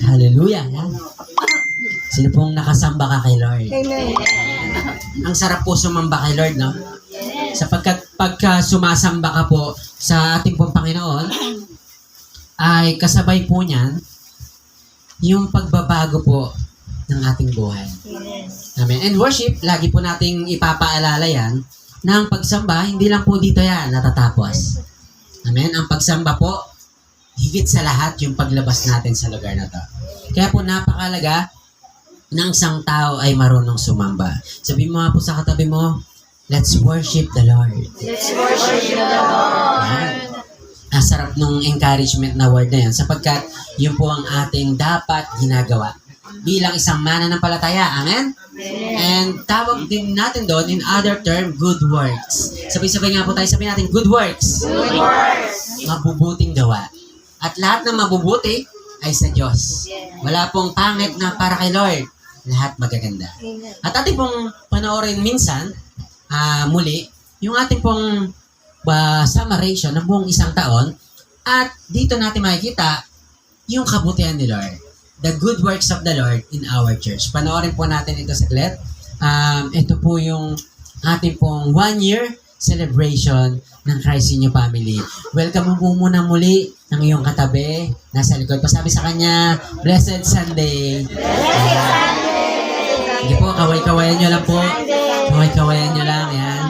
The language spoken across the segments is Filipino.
Hallelujah. Sino pong nakasamba ka kay Lord? Amen. Ang sarap po sumamba kay Lord, no? Sapagkat pagka sumasamba ka po sa ating pong Panginoon, ay kasabay po niyan yung pagbabago po ng ating buhay. Amen. And worship, lagi po nating ipapaalala yan na ang pagsamba, hindi lang po dito yan natatapos. Amen. Ang pagsamba po, higit sa lahat yung paglabas natin sa lugar na to. Kaya po napakalaga ng isang tao ay marunong sumamba. Sabi mo nga po sa katabi mo, let's worship the Lord. Let's worship the Lord. Ayan. Sarap nung encouragement na word na yan sapagkat yun po ang ating dapat ginagawa bilang isang mananampalataya. Amen? And tawag din natin doon in other term, good works. Sabay-sabay nga po tayo, sabihin natin, good works. Good works. Mabubuting gawa. At lahat ng mabubuti ay sa Diyos. Wala pong pangit na para kay Lord. Lahat magaganda. At ating pong panoorin minsan, muli, yung ating pong summarization ng buong isang taon at dito natin makikita yung kabutihan ni Lord. The good works of the Lord in our church. Panoorin po natin ito saglit. Ito po yung ating pong 1 year celebration ng Christ in Your Family. Welcome mo po muna muli ng iyong katabi. Nasa likod. Pasabi sa kanya, Blessed Sunday. Hindi po, kaway-kawayan nyo lang po. Kaway-kawayan nyo lang. Yan.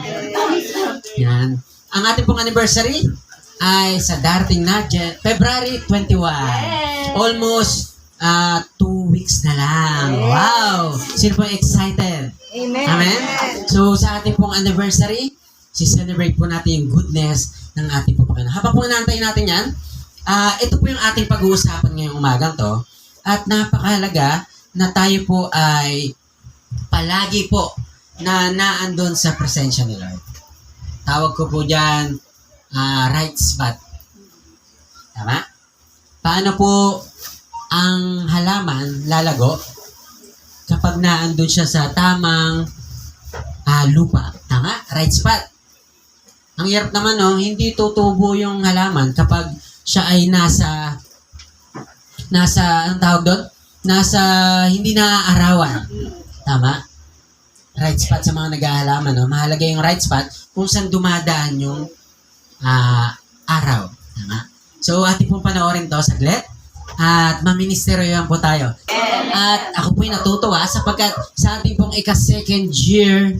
Yan. Ang ating pong anniversary ay sa darating na February 21. Almost 2 weeks na lang. Wow! Sino po excited? Amen. Amen? So, sa ating pong anniversary, si-celebrate po natin yung goodness ng ating pong Panginoon. Habang po naantayin natin yan, ito po yung ating pag-uusapan ngayong umagang to. At napakahalaga na tayo po ay palagi po na naandun sa presensya ni Lord. Tawag ko po dyan, right spot. Tama? Paano po ang halaman lalago kapag naandun siya sa tamang lupa? Tama? Right spot. Ang hirap naman, no? Hindi tutubo yung halaman kapag siya ay nasa, anong tawag doon? Hindi naaarawan. Tama? Right spot sa mga naghahalaman, no? Mahalaga yung right spot kung saan dumadaan yung araw. Tama? So, ating pong panoorin to saglit. At maministeryohan po tayo. At ako po'y natutuwa sapagkat sa ating pong ika-second year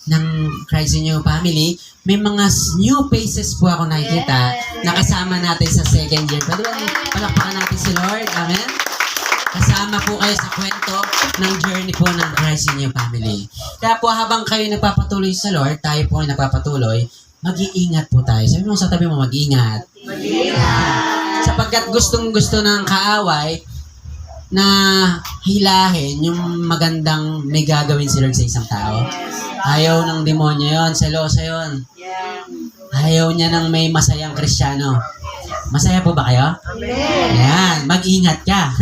ng Christ in Your Family, may mga new faces po ako nakikita na kasama natin sa second year. Pwede ba palakpakan natin si Lord? Amen? Kasama po kayo sa kwento ng journey po ng Christ in Your Family. Kaya po habang kayo nagpapatuloy sa Lord, tayo po ay nagpapatuloy, mag-iingat po tayo. Sabi mo sa tabi mo, mag-iingat. Mag-iingat. Sapagkat gustong-gusto ng kaaway na hilahin yung magandang may gagawin si Lord sa isang tao. Ayaw ng demonyo yon, selosa yon. Ayaw niya ng may masayang Kristiyano. Masaya po ba kayo? Ayan, mag-ingat ka.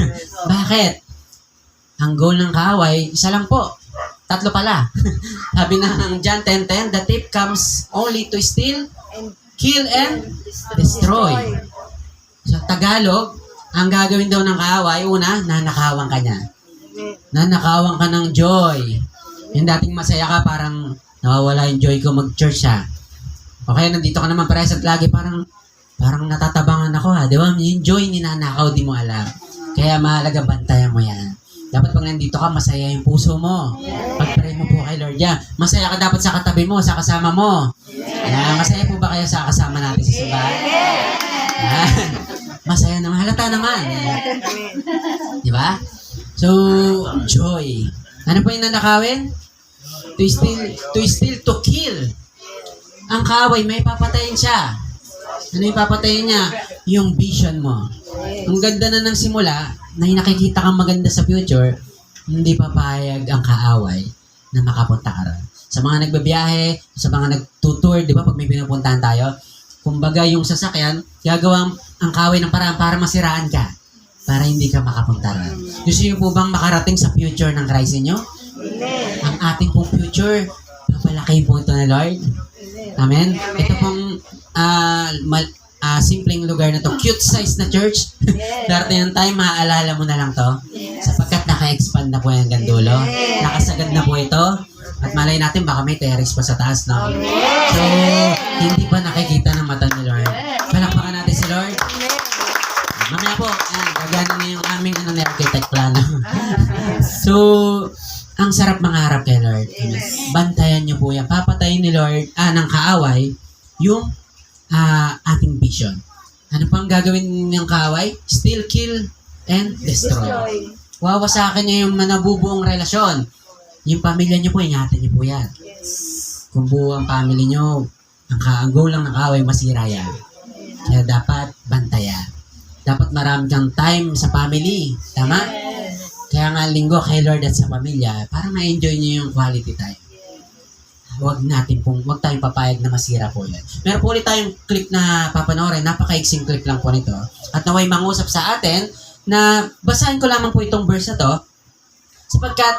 Bakit? Ang goal ng kaaway, isa lang po. 3 pala. Sabi ng John 10:10, the thief comes only to steal, kill, and destroy. Sa Tagalog, ang gagawin daw ng kaaway, una, nanakawan ka niya. Nanakawan ka ng joy. Yung dating masaya ka, parang nawawala yung joy ko mag-church ha. Okay, nandito ka naman parehas at lagi parang natatabangan ako ha. Di ba? Yung joy ninanakaw, di mo alam. Kaya mahalaga bantayan mo yan. Dapat pag nandito ka, masaya yung puso mo. Pag-pray mo po kay Lord yan. Masaya ka dapat sa katabi mo, sa kasama mo. Masaya po ba kayo sa kasama natin sa simbahan? Masaya naman. Halata naman. Di ba? So, joy. Ano po yung nanakawin? To steal, to kill. Ang kaaway, may papatayin siya. Ano yung papatayin niya? Yung vision mo. Ang ganda na ng simula, na nakikita kang maganda sa future, hindi papayag ang kaaway na makapunta ka ron. Sa mga nagbabiyahe, sa mga nagtutour, di ba, pag may pinupuntahan tayo, kumbaga yung sasakyan, gagawang ang kaaway ng paraan para masiraan ka, para hindi ka makapunta ron. Gusto niyo po bang makarating sa future ng Christ inyo? Ang ating pong future, papalaki po ito na Lord. Amen? Ito pong simpleng lugar na to, cute size na church. Darating ng time, maaalala mo na lang to. Sapagkat naka-expand na po yung gandulo. Nakasagad na po ito. At malay natin, baka may terrace pa sa taas, no? So, hindi pa nakikita ng mata ni Lord. Palakpakan natin si Lord. Mamaya po, gagana na yung aming ni architect plano. So, ang sarap mangarap kay Lord. Bantayan niyo po yan. Papatayin ni Lord, ng kaaway, yung ating vision. Ano pang gagawin ng kaaway? Steal, kill, and destroy. Wawasakin niya yung nabubuong relasyon. Yung pamilya niyo po, ingatan niyo po yan. Kung buo ang family niyo, ang goal lang ng kaaway, masira yan. Kaya dapat bantayan. Dapat marami kang time sa family. Tama? Kaya nga linggo kay Lord at sa pamilya, para ma-enjoy niyo yung quality time. Huwag tayong papayag na masira po yan. Meron po ulit tayong clip na papanoorin. Napaka-iksing clip lang po nito. At naway mangusap sa atin na basahin ko lamang po itong verse na to sapagkat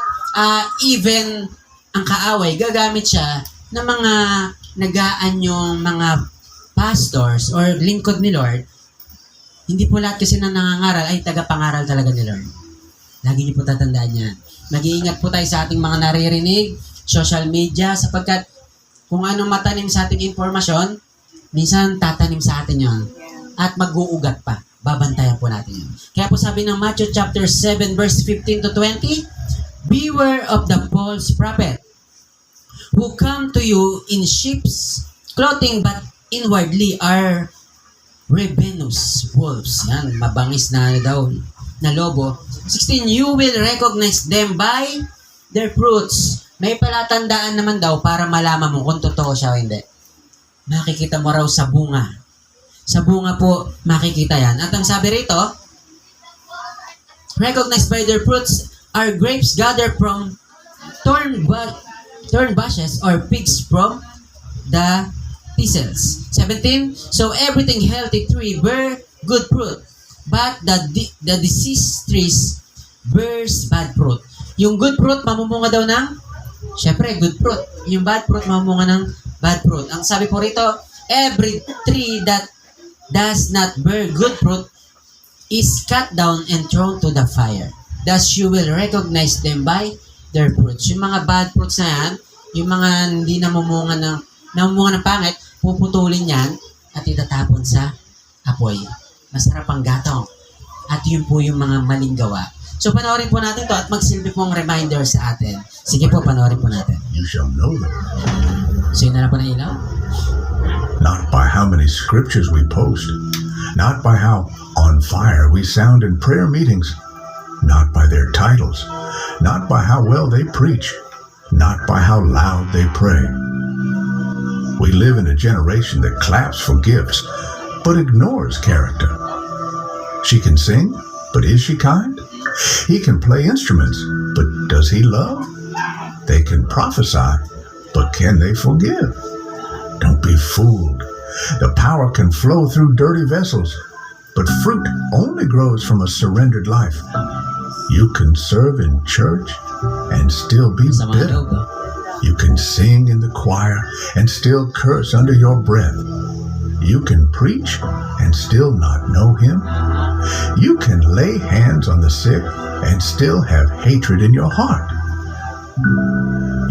even ang kaaway, gagamit siya ng mga nag-aanyong mga pastors or lingkod ni Lord. Hindi po lahat kasi na nangangaral ay tagapangaral talaga ni Lord. Lagi niyo po tatandaan yan. Mag-iingat po tayo sa ating mga naririnig, social media, sapagkat kung anong matanim sa ating informasyon, minsan tatanim sa atin yon at mag-uugat pa. Babantayan po natin yun. Kaya po sabi ng Matthew chapter 7 verse 15 to 20, beware of the false prophet who come to you in sheep's clothing but inwardly are ravenous wolves. Yan, mabangis na daw na lobo. 16, you will recognize them by their fruits. May palatandaan naman daw para malaman mo kung totoo siya o hindi. Makikita mo raw sa bunga. Sa bunga po, makikita yan. At ang sabi rito, recognized by their fruits are grapes gathered from thorn bushes or figs from the thistles. 17, so everything healthy tree bear good fruit, but the diseased trees bears bad fruit. Yung good fruit, mamumunga daw ng, syempre, good fruit. Yung bad fruit, mamumunga ng bad fruit. Ang sabi po rito, every tree that does not bear good fruit is cut down and thrown to the fire. Thus you will recognize them by their fruits. Yung mga bad fruits na yan, yung mga hindi namumunga ng pangit, puputulin yan at itatapon sa apoy. Masarap ang gatong. At yun po yung mga maling gawa. So panoorin po natin to at magsilbi pong reminder sa atin. Sige po, panoorin po natin. You shall know them, So yun na po na ilaw. not by how many scriptures we post, not by how on fire we sound in prayer meetings, not by their titles, not by how well they preach, not by how loud they pray. We live in a generation that claps for gifts, but ignores character. She can sing, but is she kind? He can play instruments, but does he love? They can prophesy, but can they forgive? Don't be fooled. The power can flow through dirty vessels, but fruit only grows from a surrendered life. You can serve in church and still be Sa mga bitter. loob. You can sing in the choir and still curse under your breath. You can preach and still not know Him. You can lay hands on the sick and still have hatred in your heart.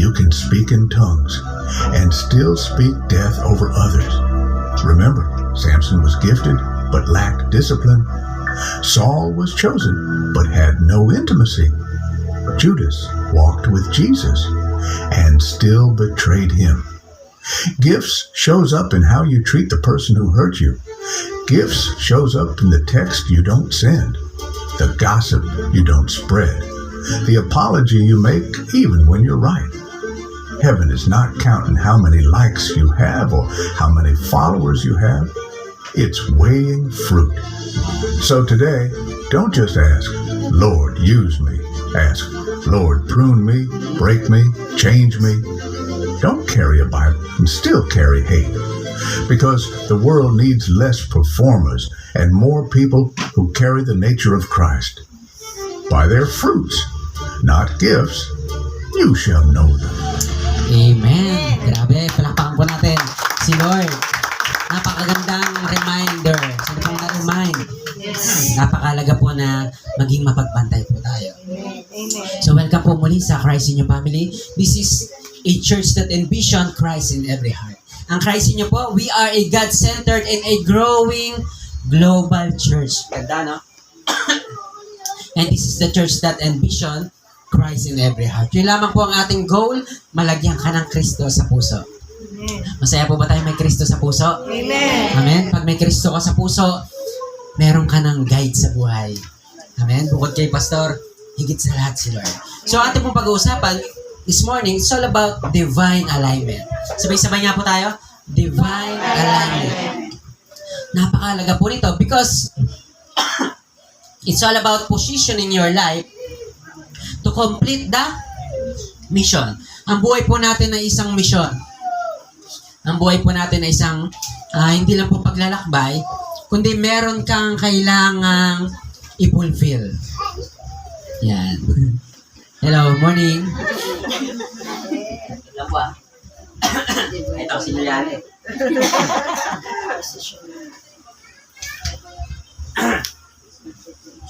You can speak in tongues and still speak death over others. Remember, Samson was gifted but lacked discipline. Saul was chosen but had no intimacy. Judas walked with Jesus and still betrayed him. Gifts shows up in how you treat the person who hurt you. Gifts shows up in the text you don't send, the gossip you don't spread, the apology you make even when you're right. Heaven is not counting how many likes you have or how many followers you have. It's weighing fruit. So today, don't just ask, Lord, use me. Ask, Lord, prune me, break me, change me. Don't carry a Bible and still carry hate. Because the world needs less performers and more people who carry the nature of Christ. By their fruits, not gifts, you shall know them. Amen. Grabe, palakpakan po natin si Lord. Napakagandang reminder napakalaga po na maging mapagbantay po tayo. Amen. So welcome po muli sa Christ in Your Family. This is a church that envision Christ in every heart. Ang Christ in Your po, we are a God-centered and a growing global church. Ganda, no? And this is the church that envision Christ in every heart. Yun lamang po ang ating goal, malagyan ka ng Kristo sa puso. Amen. Masaya po ba tayo may Kristo sa puso? Amen. Amen? Pag may Kristo ka sa puso, meron ka ng guide sa buhay. Amen? Bukod kay Pastor, higit sa lahat si Lord. So ating pong pag-uusapan this morning, it's all about divine alignment. Sabay-sabay nga po tayo. Divine alignment. Napakalaga po nito because it's all about positioning your life to complete the mission. Ang buhay po natin ay isang mission. Ang buhay po natin ay isang hindi lang po paglalakbay, kundi meron kang kailangang i-fulfill. Yan. Hello, morning. Hello po. Ito si Mariale.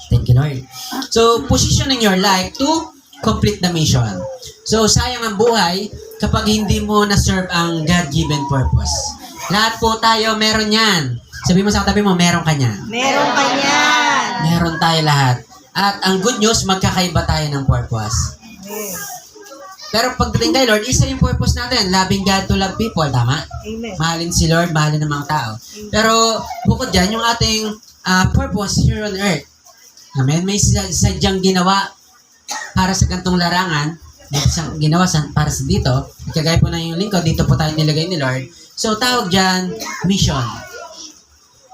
Thank you, Lord. So, positioning your life to complete the mission. So, sayang ang buhay kapag hindi mo na-serve ang God-given purpose. Lahat po tayo meron yan. Sabi mo sa katabi mo, meron ka niyan. Meron ka niyan. Meron tayo lahat. At ang good news, magkakaiba tayo ng purpose. Pero pagdating kay Lord, isa yung purpose natin. Loving God to love people, tama? Amen. Mahalin si Lord, mahalin ng mga tao. Pero bukod dyan, yung ating purpose here on earth. Amen? May sadyang ginawa para sa gantong larangan. May isang ginawa para sa dito. Kagaya po na yung lingkod, dito po tayo nilagay ni Lord. So, tawag dyan, mission.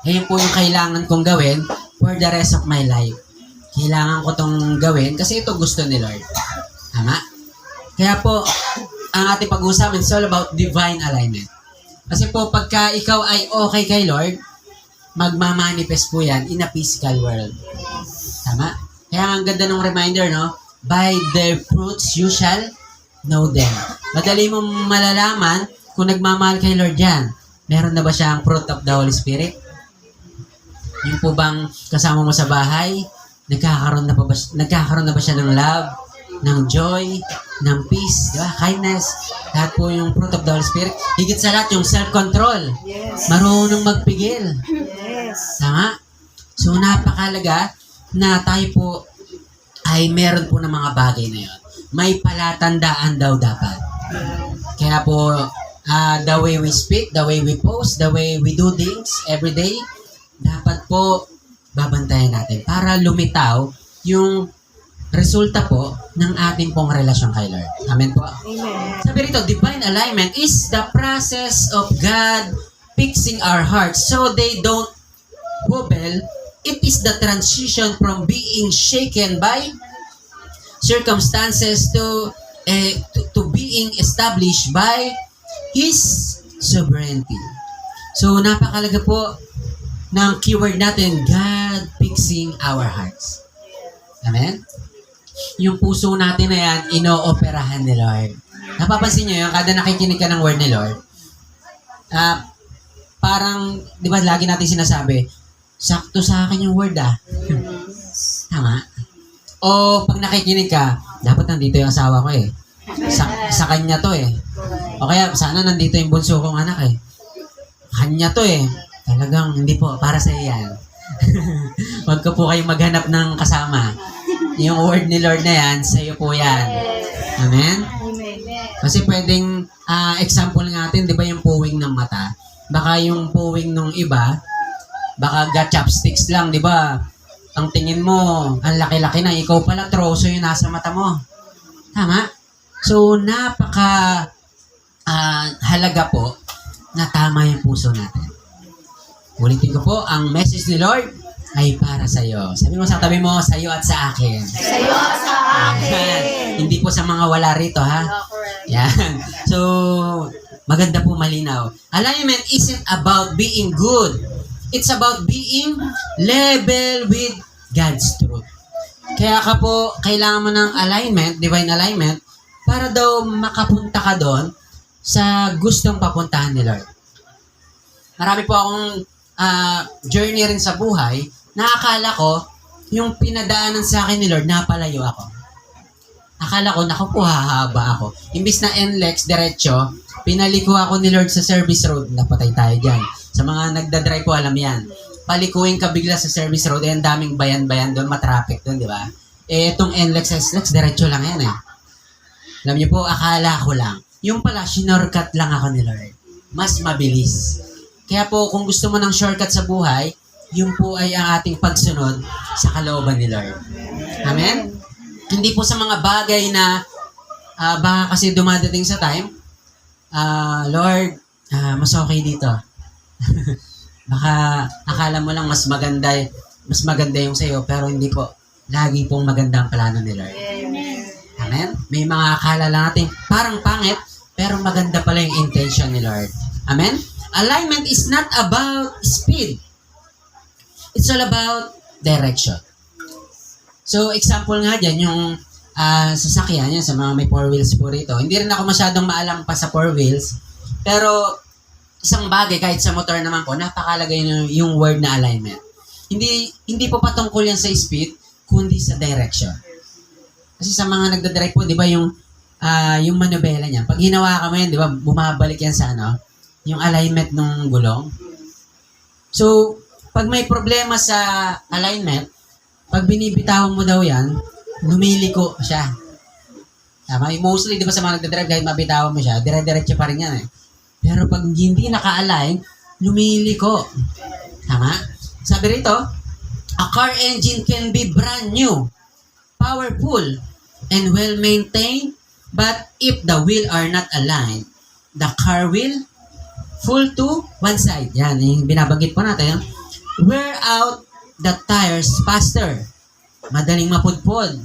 Ayun po yung kailangan kong gawin for the rest of my life. Kailangan ko tong gawin kasi ito gusto ni Lord. Tama? Kaya po, ang ating pag-uusapan is all about divine alignment. Kasi po, pagka ikaw ay okay kay Lord, magmamanifest po yan in a physical world. Tama? Kaya ang ganda ng reminder, no? By their fruits you shall know them. Madali mong malalaman kung nagmamahal kay Lord yan. Meron na ba siyang fruit of the Holy Spirit? Yung po bang kasama mo sa bahay, nagkakaroon na ba siya ng love, ng joy, ng peace, di ba? Kindness. Lahat po yung fruit of the Holy Spirit. Higit sa lahat, yung self-control. Yes. Marunong magpigil. Yes. Tama? So, napakalaga na tayo po ay meron po ng mga bagay na yun. May palatandaan daw dapat. Kaya po, the way we speak, the way we post, the way we do things every day, dapat po babantayan natin para lumitaw yung resulta po ng ating pong relasyon kay Lord. Amen po? Amen. Sabi rito, divine alignment is the process of God fixing our hearts so they don't wobble. It is the transition from being shaken by circumstances to being established by His sovereignty. So, napakalaga po ng keyword natin, God fixing our hearts. Amen? Yung puso natin na yan, inooperahan ni Lord. Napapansin nyo yun, kada nakikinig ka ng word ni Lord, parang, di ba, lagi natin sinasabi, sakto sa akin yung word Tama? O pag nakikinig ka, dapat nandito yung asawa ko Sa kanya to O kaya, sana nandito yung bunso kong anak Kanya to Talagang, hindi po, para sa yan. Huwag ko po kayong maghanap ng kasama. Yung word ni Lord na yan, sa iyo po yan. Amen? Amen. Kasi pwedeng, example natin, di ba yung puwing ng mata? Baka yung puwing ng iba, baka chopsticks lang, di ba? Ang tingin mo, ang laki-laki na, ikaw pala troso yung nasa mata mo. Tama? So, napaka halaga po na tama yung puso natin. Ulitin ko po, ang message ni Lord ay para sa iyo. Sabi mo sa tabi mo, sa iyo at sa akin. Sa iyo at sa akin. Hindi po sa mga wala rito, ha? Yan. So, maganda po malinaw. Alignment isn't about being good. It's about being level with God's truth. Kaya ka po, kailangan mo ng alignment, divine alignment, para daw makapunta ka doon sa gustong papuntahan ni Lord. Marami po akong journey rin sa buhay nakakala ko, yung pinadaanan sa akin ni Lord, napalayo ako. Akala ko, naku po, hahaba ako. Imbis na NLEX, diretso, pinaliko ako ni Lord sa service road. Napatay tayo dyan. Sa mga nagdadrive po, alam yan. Palikuin ka bigla sa service road, ang daming bayan-bayan doon, matraffic doon, di ba? Itong NLEX, SLEX, diretso lang yan eh. Alam niyo po, akala ko lang. Yung pala, shinortcut lang ako ni Lord. Mas mabilis. Kaya po, kung gusto mo ng shortcut sa buhay, yun po ay ang ating pagsunod sa kalooban ni Lord. Amen? Hindi po sa mga bagay na baka kasi dumadating sa time, Lord, mas okay dito. Baka akala mo lang mas maganda yung sa'yo, pero hindi po. Lagi pong maganda ang plano ni Lord. Amen? May mga akala lang natin parang pangit, pero maganda pala yung intention ni Lord. Amen? Alignment is not about speed. It's all about direction. So, example nga dyan, yung sasakyan yan sa mga may 4 wheels po rito. Hindi rin ako masyadong maalam pa sa 4 wheels. Pero, isang bagay, kahit sa motor naman po, napakalagay yung word na alignment. Hindi po patungkol yan sa speed, kundi sa direction. Kasi sa mga nagdadrive po, di ba, yung manubela niya, pag hinawa ka mo yan, di ba, bumabalik yan sa yung alignment ng gulong. So, pag may problema sa alignment, pag binibitawan mo daw yan, lumiliko siya. Tama? Mostly, di ba sa mga nagdadrive, kahit mabitawan mo siya, dire-diretso pa rin yan eh. Pero pag hindi naka-align, lumiliko. Tama? Sabi rito, a car engine can be brand new, powerful, and well-maintained, but if the wheel are not aligned, the car will fall to one side. Yan, yung binabanggit po natin. Wear out the tires faster. Madaling mapudpod.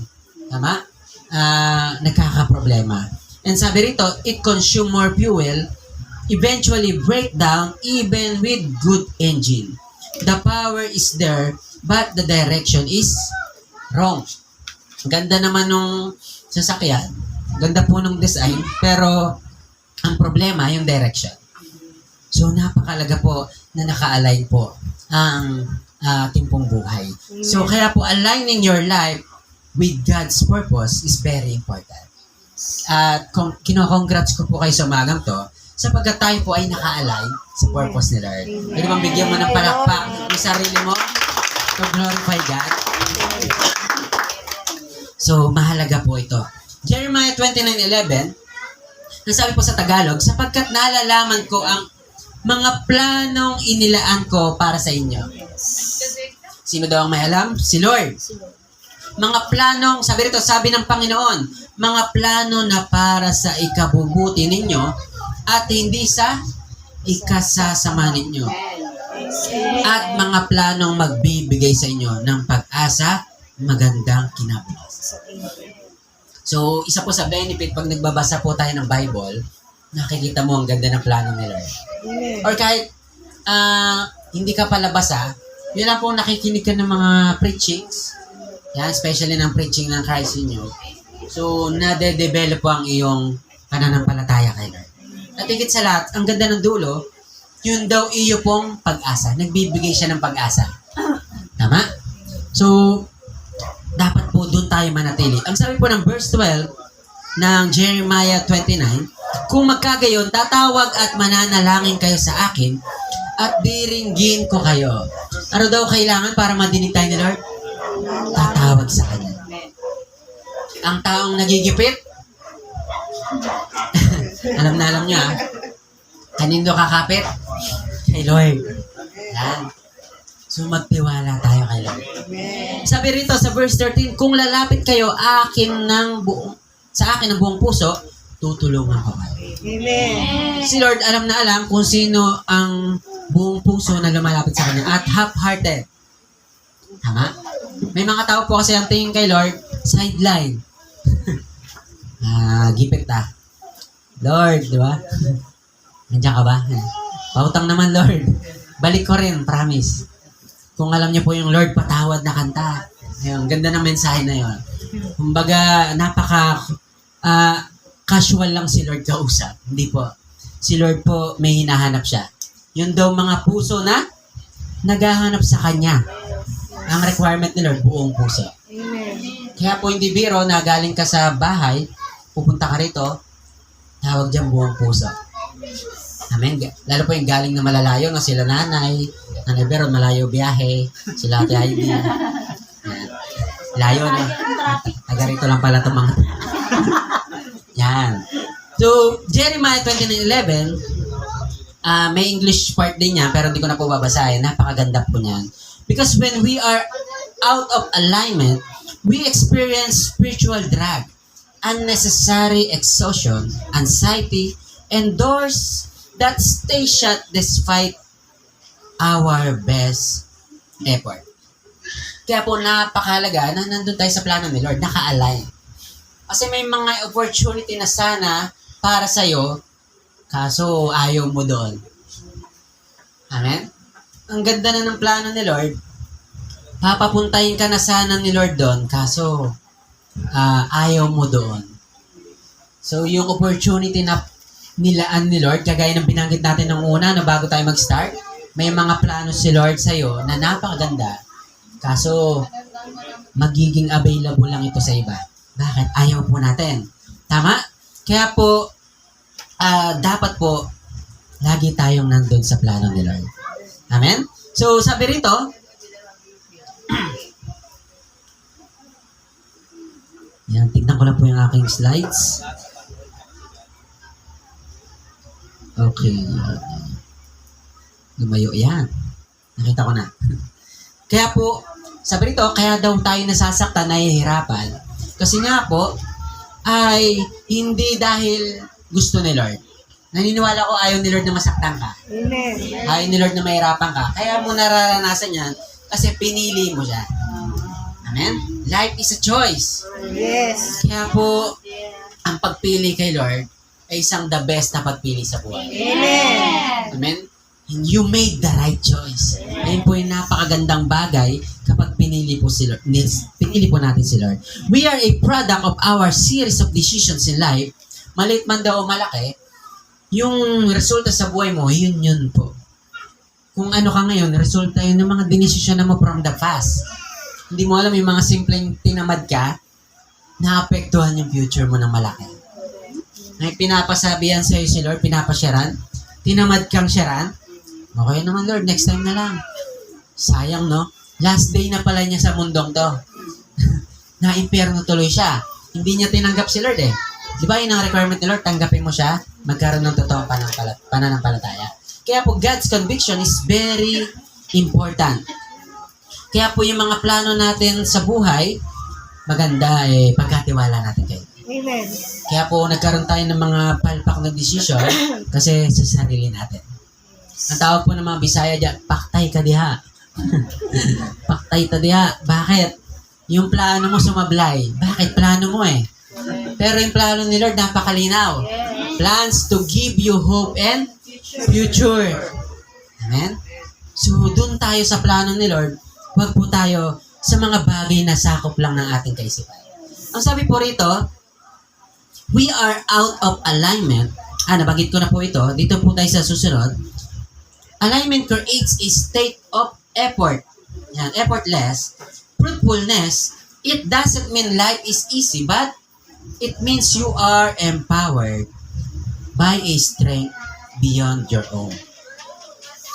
Tama? Nagkakaproblema. And sabi rito, it consume more fuel, eventually break down even with good engine. The power is there, but the direction is wrong. Ganda naman nung sasakyan. Ganda po nung design, pero ang problema, yung direction. So, napakalaga po na naka-align po ang ating pong buhay. So, kaya po, aligning your life with God's purpose is very important. At kino-congrats ko po kayo sa umagang to, sapagkat tayo po ay naka-align sa purpose ni Lord. Pwede bang bigyan mo ng palakpak yung sarili mo to glorify God? So, mahalaga po ito. Jeremiah 29:11, nasabi po sa Tagalog, sapagkat nalalaman ko ang mga planong inilaan ko para sa inyo. Sino daw ang may alam? Si Lord. Mga planong, sabi rito, sabi ng Panginoon, mga plano na para sa ikabubuti ninyo at hindi sa ikasasama ninyo. At mga planong magbibigay sa inyo ng pag-asa, magandang kinabukasan. So, isa po sa benefit pag nagbabasa po tayo ng Bible, nakikita mo ang ganda ng plano ni Lord. Or kahit hindi ka pala basa, yun lang po nakikinig ka ng mga preachings, yan, especially ng preaching ng Christ in you. So, nade-develop po ang iyong pananampalataya kay Lord. At higit sa lahat, ang ganda ng dulo, yun daw iyo pong pag-asa. Nagbibigay siya ng pag-asa. Tama? So, dapat po doon tayo manatili. Ang sabi po ng verse 12 ng Jeremiah 29, kung magkagayon, tatawag at mananalangin kayo sa akin at diringgin ko kayo. Ano daw kailangan para madinig tayo ni Lord? Tatawag sa Kanya. Ang taong nagigipit, alam niya, kanino kakapit? Kay Lord. Yan. So, magtiwala tayo kay Lord. Sabi rito sa verse 13, kung lalapit kayo sa akin ng buong puso, tutulungan ko kayo. Amen. Si Lord alam na alam kung sino ang buong puso na lumalapit sa Kanya at half-hearted. Tama? May mga tao po kasi ang tingin kay Lord, sideline. Gipit Lord, di ba? Nandiyan ka ba? Pautang naman, Lord. Balik ko rin, promise. Kung alam niyo po yung Lord patawad na kanta. Ayun, ganda ng mensahe na yun. Kumbaga, casual lang si Lord kausap. Hindi po. Si Lord po, may hinahanap siya. Yun daw mga puso na naghahanap sa Kanya. Ang requirement ni Lord, buong puso. Amen. Kaya po hindi biro na galing ka sa bahay, pupunta ka rito, tawag dyan buong puso. Amen. Lalo po yung galing na malalayo, na sila nanay Bero, malayo biyahe, sila Ate Heidi. Yan. Layo na. Taga rito lang pala itong mga. Yan. So, Jeremiah 29:11, may English part din niya, pero hindi ko na po babasahin. Napakaganda po niyan. Because when we are out of alignment, we experience spiritual drag, unnecessary exhaustion, anxiety, and doors that stay shut despite our best effort. Kaya po napakahalaga na nandun tayo sa plano ni Lord, naka-align. Kasi may mga opportunity na sana para sa'yo, kaso ayaw mo doon. Amen? Ang ganda na ng plano ni Lord, papapuntahin ka na sana ni Lord doon, kaso ayaw mo doon. So, yung opportunity na nilaan ni Lord, kagaya ng binanggit natin ng una na bago tayo mag-start, may mga plano si Lord sa'yo na napakaganda, kaso magiging available lang ito sa iba. Bakit? Ayaw po natin. Tama? Kaya po, dapat po, lagi tayong nandun sa plano ni Lord. Amen? So, sabi rito, yan, tignan ko lang po yung aking slides. Okay. Lumayo. Yan. Nakita ko na. Kaya po, sabi rito, kaya daw tayo nasasaktan, nahihirapan. Kasi nga po, ay hindi dahil gusto ni Lord. Naniniwala ko ayaw ni Lord na masaktan ka. Amen. Ayaw ni Lord na mahirapan ka. Kaya mo nararanasan yan kasi pinili mo siya. Amen? Life is a choice. Yes. Kaya po, ang pagpili kay Lord ay isang the best na pagpili sa buhay. Amen. Amen? And you made the right choice. Ayun po yung napakagandang bagay kapag pinili po si Lord, pinili po natin si Lord. We are a product of our series of decisions in life. Maliit man daw o malaki, yung resulta sa buhay mo, yun po. Kung ano ka ngayon, resulta yun ng mga dinesisyon mo from the past. Hindi mo alam yung mga simpleng tinamad ka, naapektuhan yung future mo ng malaki. May pinapasabihan sa'yo si Lord, pinapasyaran, tinamad kang syaran, okay naman Lord, next time na lang. Sayang no? Last day na pala niya sa mundong to. Na-impyerno tuloy siya. Hindi niya tinanggap si Lord eh. Di ba yun ang requirement ni Lord? Tanggapin mo siya, magkaroon ng totoong pananampalataya. Kaya po, God's conviction is very important. Kaya po yung mga plano natin sa buhay, maganda pagkatiwala natin kayo. Amen. Kaya po nagkaroon tayo ng mga palpak na decision kasi sa sarili natin. Ang tawag po ng mga Bisaya dyan, paktay ka diha. Paktay ka diha. Bakit? Yung plano mo sumablay. Bakit? Plano mo eh. Pero yung plano ni Lord napakalinaw. Plans to give you hope and future. Amen? So, dun tayo sa plano ni Lord, huwag po tayo sa mga bagay na sakop lang ng ating kaisipan. Ang sabi po rito, we are out of alignment. Nabanggit ko na po ito. Dito po tayo sa susunod. Alignment creates a state of effort. Yan, effortless. Fruitfulness. It doesn't mean life is easy, but it means you are empowered by a strength beyond your own.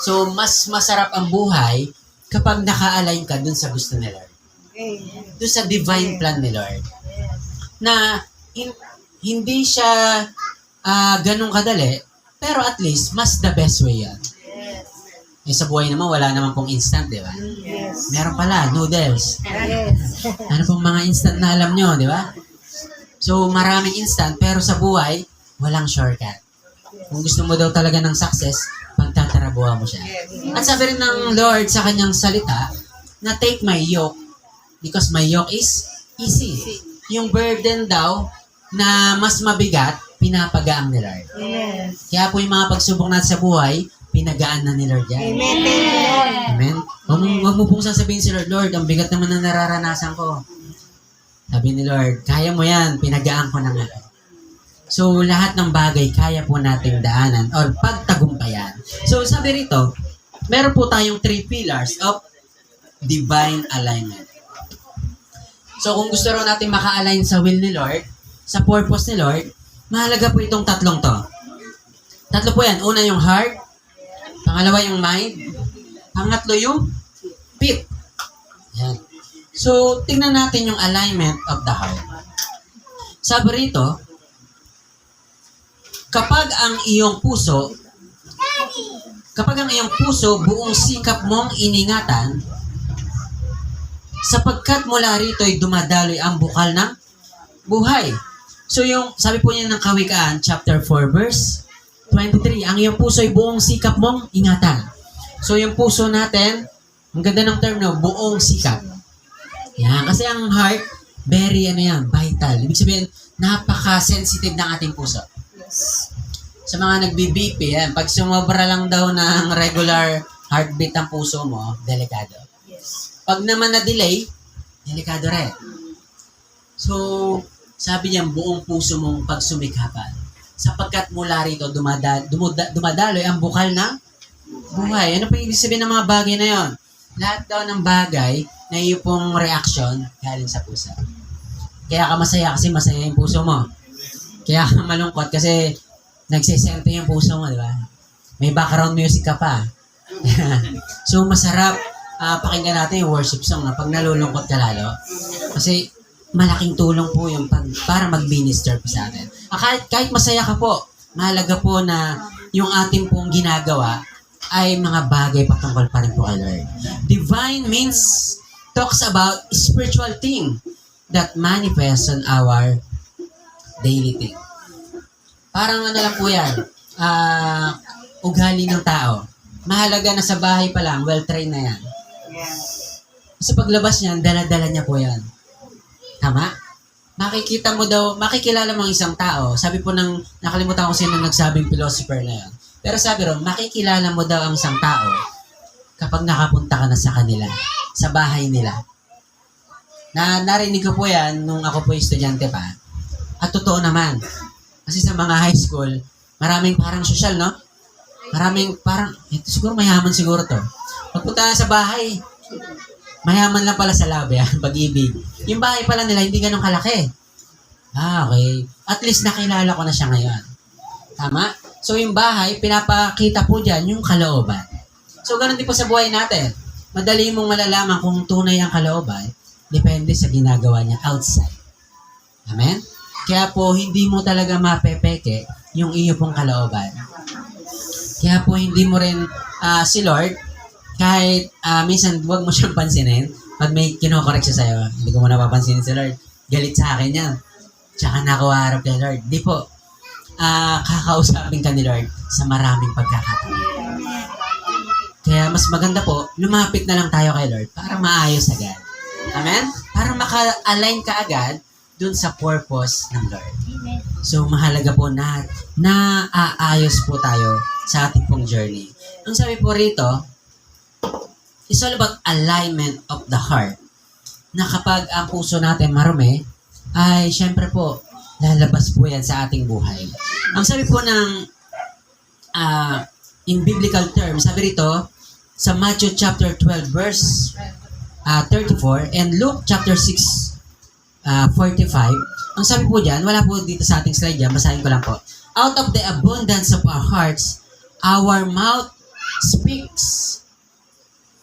So, mas masarap ang buhay kapag naka-align ka dun sa gusto ni Lord. Amen. Dun sa divine plan ni Lord. Na hindi siya ganun kadali, pero at least, mas the best way yan. Sa buhay naman, wala naman pong instant, di ba? Yes. Meron pala, noodles. Yes. Ano pong mga instant na alam nyo, di ba? So, maraming instant, pero sa buhay, walang shortcut. Kung gusto mo daw talaga ng success, pagtatarabuhan mo siya. At sabi rin ng Lord sa kanyang salita, na take my yoke, because my yoke is easy. Yung burden daw, na mas mabigat, pinapagaang ni Lord. Amen. Kaya po yung mga pagsubok natin sa buhay, pinagaan na ni Lord yan. Amen. Thank you, Lord. Amen? Huwag mo pong sasabihin si Lord, Lord, ang bigat naman na nararanasan ko. Sabi ni Lord, kaya mo yan, pinagaan ko na nga. So, lahat ng bagay, kaya po nating daanan or pagtagumpayan. So, sabi rito, meron po tayong 3 pillars of divine alignment. So kung gusto raw natin maka-align sa will ni Lord, sa purpose ni Lord, mahalaga po itong tatlong to. Tatlo po yan. Una yung heart, pangalawa yung mind, pangatlo yung feet. Yan. So, tingnan natin yung alignment of the heart. Sabi rito, kapag ang iyong puso buong sikap mong iningatan, sapagkat mula rito'y dumadaloy ang bukal ng buhay. So yung, sabi po niya ng Kawikaan, chapter 4, verse 23, ang iyong puso ay buong sikap mong ingatan. So yung puso natin, ang ganda ng term no, buong sikap. Yan, kasi ang heart, very vital. Ibig sabihin, napaka-sensitive ng ating puso. Sa mga nagbi-BP, yan, pag sumobra lang daw ng regular heartbeat ang puso mo, delikado. Pag naman na-delay, delikado rin. So, sabi niya, buong puso mong pagsumikapan. Sapagkat mula rito, dumadaloy ang bukal ng buhay. Ano pa ibig sabihin ng mga bagay na yon? Lahat daw ng bagay na iyo pong reaction galing sa puso. Kaya ka masaya kasi masaya yung puso mo. Kaya ka malungkot kasi nagsisento yung puso mo, di ba? May background music ka pa. So, masarap pakinggan natin yung worship song na pag nalulungkot ka lalo. Kasi malaking tulong po yung para mag-minister po sa atin. Kahit masaya ka po, mahalaga po na yung ating pong ginagawa ay mga bagay patungkol pa rin po kay Lord. Divine means talks about spiritual thing that manifests on our daily thing. Parang lang po yan, ugali ng tao. Mahalaga na sa bahay pa lang, well-trained na yan. Sa paglabas niyan, dala-dala niya po yan. Tama? Makikilala mo ang isang tao. Sabi po nakalimutan ko sino nagsabing philosopher na yan. Pero sabi ron, makikilala mo daw ang isang tao kapag nakapunta ka na sa kanila, sa bahay nila. Narinig ko po yan nung ako po estudyante pa. At totoo naman. Kasi sa mga high school, maraming parang social, no? Maraming parang, siguro mayaman siguro to. Pagpunta sa bahay, mayaman lang pala sa labi, pag-ibig. Yung bahay pala nila, hindi ganun kalaki. Okay. At least nakilala ko na siya ngayon. Tama? So yung bahay, pinapakita po dyan yung kalooban. So ganun din po sa buhay natin. Madali mong malalaman kung tunay ang kalooban, depende sa ginagawa niya outside. Amen? Kaya po, hindi mo talaga mapepeke yung iyo pong kalooban. Kaya po, hindi mo rin si Lord, kahit minsan huwag mo siyang pansinin, pag may kinokorek siya sa'yo, hindi ko mo napapansinin si Lord. Galit sa akin yan. Tsaka nakawarap kay Lord. Di po, kakausapin ka ni Lord sa maraming pagkakataon. Kaya mas maganda po, lumapit na lang tayo kay Lord para maayos agad. Amen? Para maka-align ka agad dun sa purpose ng Lord. So, mahalaga po na naaayos po tayo sa ating pong journey. Ang sabi po rito, it's all about alignment of the heart. Na kapag ang puso natin marumi, ay syempre po, lalabas po yan sa ating buhay. Ang sabi po ng in biblical terms, sabi rito, sa Matthew chapter 12 verse 34 and Luke chapter 6 45, ang sabi po dyan, wala po dito sa ating slide dyan, basahin ko lang po. Out of the abundance of our hearts, our mouth speaks.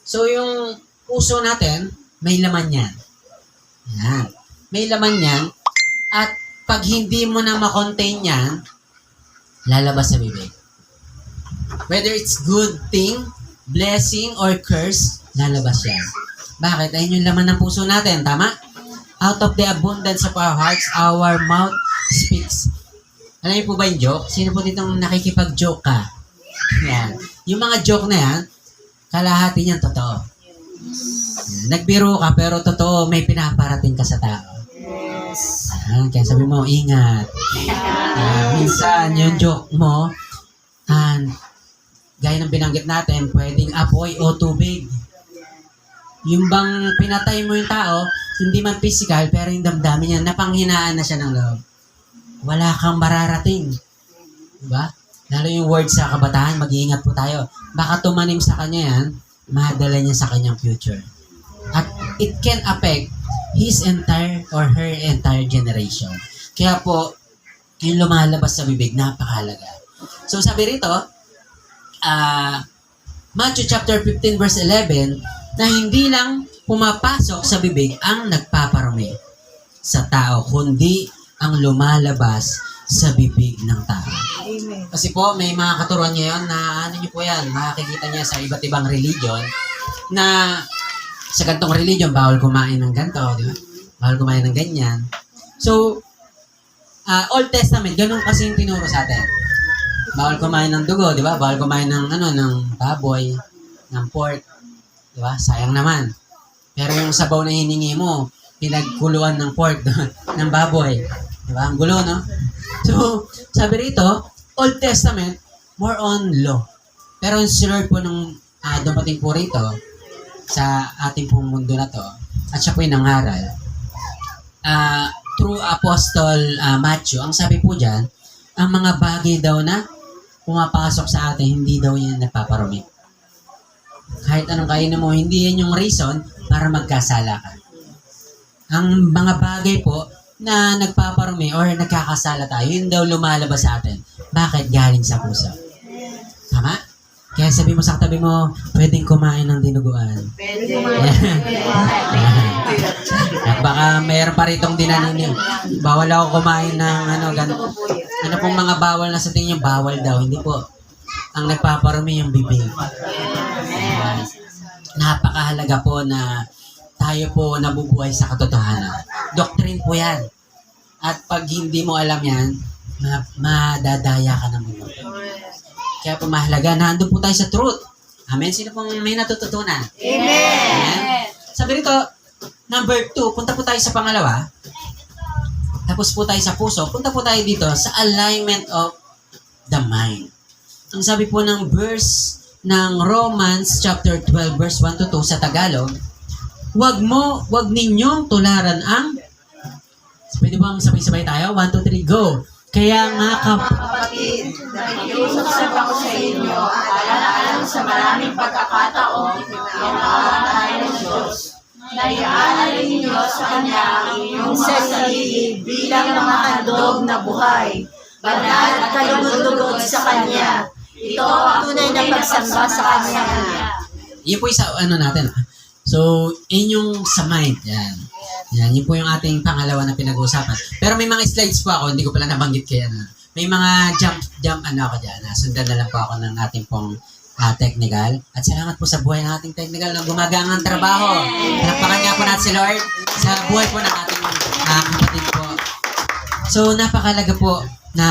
So yung puso natin, may laman yan. Yan. May laman yan. At pag hindi mo na makontain yan, lalabas sa bibig. Whether it's good thing, blessing, or curse, lalabas yan. Bakit? Ayun yung laman ng puso natin. Tama? Out of the abundance of our hearts, our mouth speaks. Alam niyo po ba yung joke? Sino po ditong nakikipag-joke ka? Yan. Yung mga joke na yan, kalahati niyan totoo. Yan. Nagbiro ka, pero totoo, may pinaparating ka sa tao. Kaya sabi mo, ingat. Minsan, yung joke mo, gaya ng binanggit natin, pwedeng apoy o tubig. Yung bang pinatay mo yung tao, hindi man physical, pero yung damdamin niya, napanghinaan na siya ng loob. Wala kang mararating. Diba? Lalo yung word sa kabataan, mag-iingat po tayo. Baka tumanim sa kanya yan, madala niya sa kanyang future. At it can affect his entire or her entire generation. Kaya po, yung lumalabas sa bibig, napakahalaga. So sabi rito, Matthew chapter 15 verse 11, na hindi lang pumapasok sa bibig ang nagpaparumi sa tao, kundi ang lumalabas sa bibig ng tao. Amen. Kasi po, may mga katuruan ngayon na ano nyo po yan, makikita niya sa iba't ibang religion na sa gantong religion, bawal kumain ng ganito, di ba? Bawal kumain ng ganyan. So, Old Testament, ganun kasi yung tinuro sa atin. Bawal kumain ng dugo, di ba? Bawal kumain ng, ng baboy, ng pork, di ba? Sayang naman. Pero yung sabaw na hiningi mo, pinagkuluan ng pork, ng baboy. Di ba? Ang gulo, no? So, sabi rito, Old Testament, more on law. Pero yung Lord po nung dumating po rito sa ating pong mundo na to, at siya po yung nangaral, through Apostle Matthew, ang sabi po dyan, ang mga bagay daw na pumapasok sa atin, hindi daw yan nagpaparumi. Kahit anong kainin mo, hindi yan yung reason para magkasala ka. Ang mga bagay po na nagpaparumi or nagkakasala tayo, yun daw lumalabas sa atin. Bakit? Galing sa puso. Tama? Kaya sabi mo sa katabi mo, pwedeng kumain ng dinuguan. Baka mayroon pa ritong dinanin. Bawal ako kumain ng ano pong mga bawal na sa tingin nyo, bawal daw. Hindi po. Ang nagpaparumi yung bibig. Napakahalaga po na tayo po nabubuhay sa katotohanan. Doctrine po yan. At pag hindi mo alam yan, madadaya ka ng mundo. Kaya po mahalaga, nandun po tayo sa truth. Amen? Sino pong may natututunan? Amen? Sabi rito, number 2, punta po tayo sa pangalawa. Tapos po tayo sa puso. Punta po tayo dito sa alignment of the mind. Ang sabi po ng verse ng Romans chapter 12 verse 1 to 2 sa Tagalog, wag ninyong tularan ang, pwede bang sabay-sabay tayo? 1, 2, 3, go! Kaya nga Kapatid, nakikiusap ako sa inyo at alang-alang sa maraming pagkakataon na tayo ng Diyos. Naiaalay ninyo sa Kanya ang inyong sarili bilang mga handog na buhay, banal at kalugod-lugod sa Kanya. Ito ang tunay na pagsamba sa Kanya. yun po yung sa natin. So, yun yung sa mind. Yan. Yan, yun po yung ating pangalawa na pinag-uusapan. Pero may mga slides po ako, hindi ko pala nabanggit kaya na. May mga jump ako dyan. Sundan na lang po ako ng ating pong technical. At salamat po sa buhay ng ating technical na gumagangang trabaho. Palakpakan nga po natin si Lord sa buhay po ng ating kapatid po. So, napakalaga po na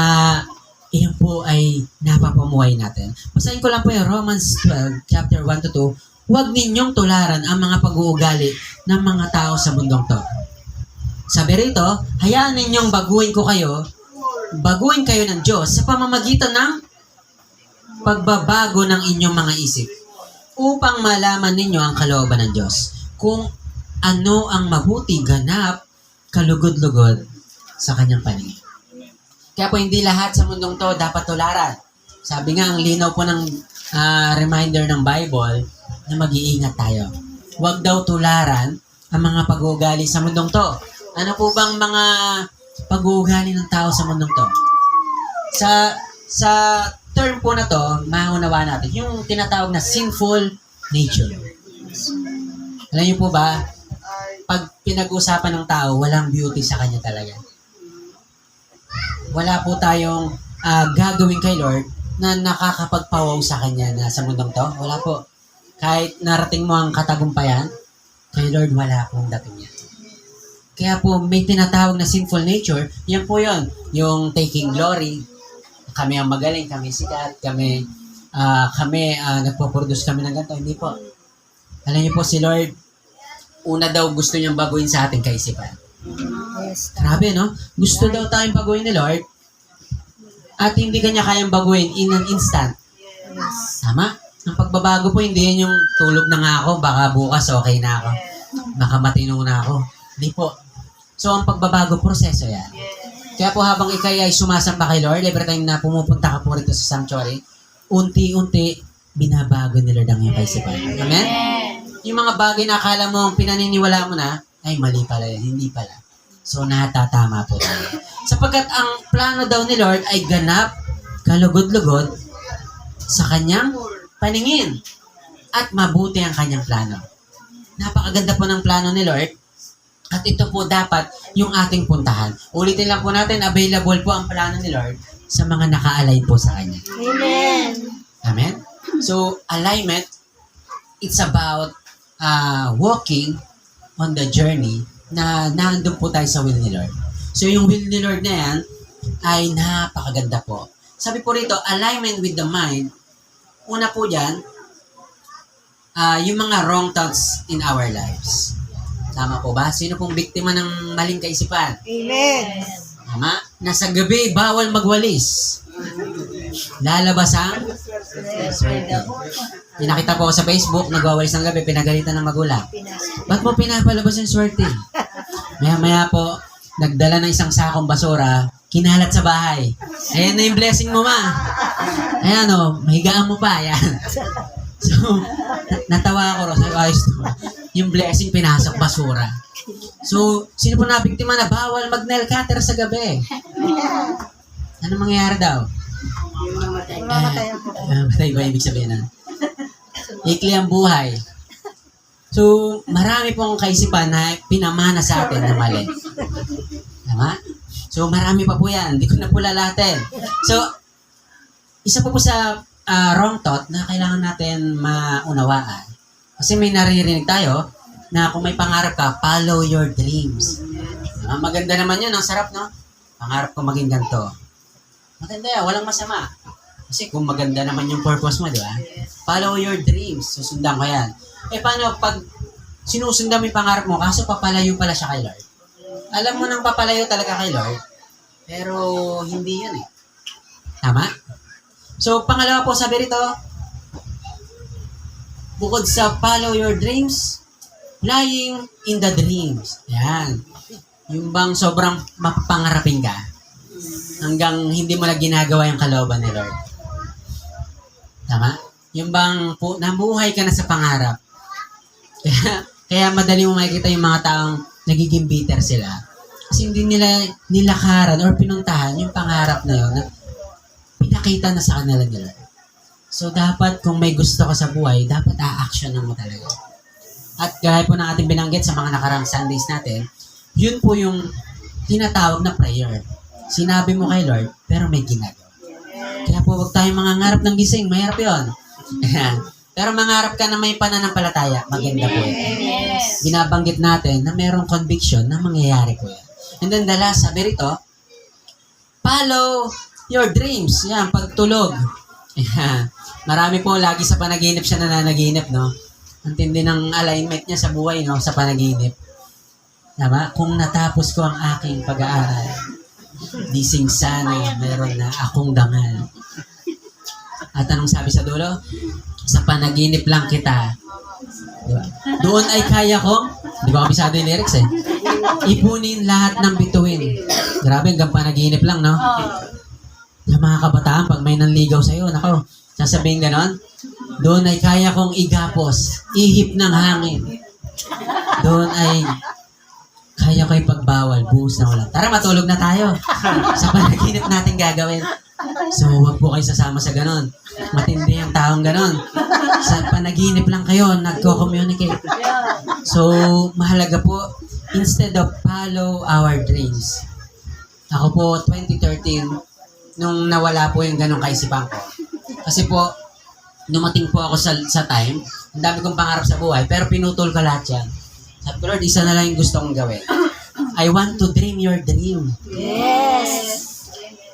iyon po ay napapamuhay natin. Basahin ko lang po yung Romans 12, chapter 1 to 2. Huwag ninyong tularan ang mga pag-uugali ng mga tao sa mundong to. Sabi rito, hayaan ninyong baguhin kayo ng Diyos sa pamamagitan ng pagbabago ng inyong mga isip upang malaman ninyo ang kalooban ng Diyos kung ano ang mabuti, ganap, kalugod-lugod sa kanyang paningin. Kaya po hindi lahat sa mundong to dapat tularan. Sabi nga, ang linaw po ng reminder ng Bible na mag-iingat tayo. Huwag daw tularan ang mga pag-uugali sa mundong to. Ano po bang mga pag-uugali ng tao sa mundong to? Sa term po na to, maunawa natin, yung tinatawag na sinful nature. Alam niyo po ba, pag pinag-usapan ng tao, walang beauty sa kanya talaga. Wala po tayong gagawin kay Lord na nakakapagpawaw sa kanya na sa mundong to. Wala po. Kahit narating mo ang katagumpayan, kay Lord wala pong dating yan. Kaya po may tinatawag na sinful nature, yan po yon, yung taking glory. Kami ang magaling, kami sikat, kami nagpo-produce kami ng ganito. Hindi po. Alam niyo po si Lord, una daw gusto niyang baguhin sa ating kaisipan. Yes. Grabe, no? Gusto daw tayong baguhin ni Lord at hindi kanya kayang baguhin in an instant. Yes. Tama? Ang pagbabago po, hindi yan yung tulog na nga ako, baka bukas okay na ako. Baka matino na ako. Hindi po. So, ang pagbabago, proseso yan. Kaya po habang ikay ay sumasamba kay Lord, every time na pumupunta ka po rito sa sanctuary, unti-unti, binabago ni Lord ang iyong kaisipan. Amen? yung mga bagay na akala mo pinaniniwala mo na, ay mali pala yan, hindi pala. So, natatama po tayo. Sapagkat ang plano daw ni Lord ay ganap, kalugod-lugod sa kanyang paningin. At mabuti ang kanyang plano. Napakaganda po ng plano ni Lord. At ito po dapat yung ating puntahan. Ulitin lang po natin, available po ang plano ni Lord sa mga naka-align po sa kanya. Amen. Amen? So, alignment, it's about walking on the journey na nandun po tayo sa will ni Lord. So, yung will ni Lord na yan ay napakaganda po. Sabi po rito, alignment with the mind. Una po dyan, yung mga wrong thoughts in our lives. Tama po ba? Sino pong biktima ng maling kaisipan? Amen. Tama? Nasa gabi, bawal magwalis. Lalabas ang swerte. Yung nakita po ako sa Facebook, nagwawalis ng gabi, pinagalitan ng magulang. Ba't mo pinapalabas yung swerte? Maya-maya po, nagdala ng isang sakong basura, kinalat sa bahay. Ayan na yung blessing mo, ma. Ayan o, mahigaan mo pa. Ayan. So, natawa ako ro. Sabi ko, ayos to. Yung blessing, pinasok basura. So, sino po nabiktima na bawal mag-nail cutter sa gabi? Ano mangyayari daw? Matay ba ibig sabihin na? Ikli ang buhay. So, marami pong kaisipan na pinamana sa atin na mali. Tama? So, marami pa po yan. Hindi ko na po lalatin. So, isa po sa wrong thought na kailangan natin maunawaan. Kasi may naririnig tayo na kung may pangarap ka, follow your dreams. Maganda naman yun. Ang sarap, no? Pangarap ko maging ganito. Maganda yan. Walang masama. Kasi kung maganda naman yung purpose mo, di ba? Follow your dreams. Susundan ko yan. Eh, paano pag sinusundan mo yung pangarap mo, kaso papalayo pala siya kay Lord? Alam mo nang papalayo talaga kay Lord, pero hindi yan eh. Tama? So, pangalawa po, sabi rito, bukod sa follow your dreams, flying in the dreams. Yan. Yung bang sobrang mapapangarapin ka, hanggang hindi mo na ginagawa yung kalooban ni Lord. Tama? Yung bang nabuhay ka na sa pangarap. Kaya madali mo makikita yung mga taong nagiging bitter sila. Kasi hindi nila nilakaran or pinuntahan yung pangarap na yun na pinakita na sa kanila nila. So, dapat kung may gusto ka sa buhay, dapat a-actionan mo talaga. At gaya po ng ating binanggit sa mga nakarang Sundays natin, yun po yung tinatawag na prayer. Sinabi mo kay Lord, pero may ginagawa. Kaya po, huwag tayong mangangarap ng gising. Mahirap yun. Pero mangarap ka na may pananampalataya, maganda po yan. Binabanggit natin na mayroong conviction na mangyayari po yan. And then the last, sabi rito, follow your dreams. Yan, pagtulog. Yan. Marami po lagi sa panaginip siya nananaginip, no? Ang tindi ng alignment niya sa buhay, no? Sa panaginip. Tama? Kung natapos ko ang aking pag-aaral, dising sana mayroon na akong dangal. At anong sabi sa dulo? Sa panaginip lang kita. Diba? Doon ay kaya kong, di ba kabisado yung lyrics eh, ipunin lahat ng bituin. Grabe, hanggang panaginip lang, no? Yung mga kabataan, pag may nanligaw sa'yo, nako, sasabihin ganon, doon ay kaya kong igapos, ihip ng hangin. Doon ay kaya ko ipagbawal, buhos na ulan. Tara, matulog na tayo. Sa panaginip natin gagawin. So, huwag po kayo sasama sa ganon. Matindi ang taong ganon. Sa panaginip lang kayo, nagko-communicate. So, mahalaga po, instead of follow our dreams. Ako po, 2013, nung nawala po yung ganong kaisipan ko. Kasi po, numating po ako sa time, ang dami kong pangarap sa buhay, pero pinutol ko lahat yan. Sabi ko, Lord, isa na lang yung gusto kong gawin. I want to dream your dream. Yes.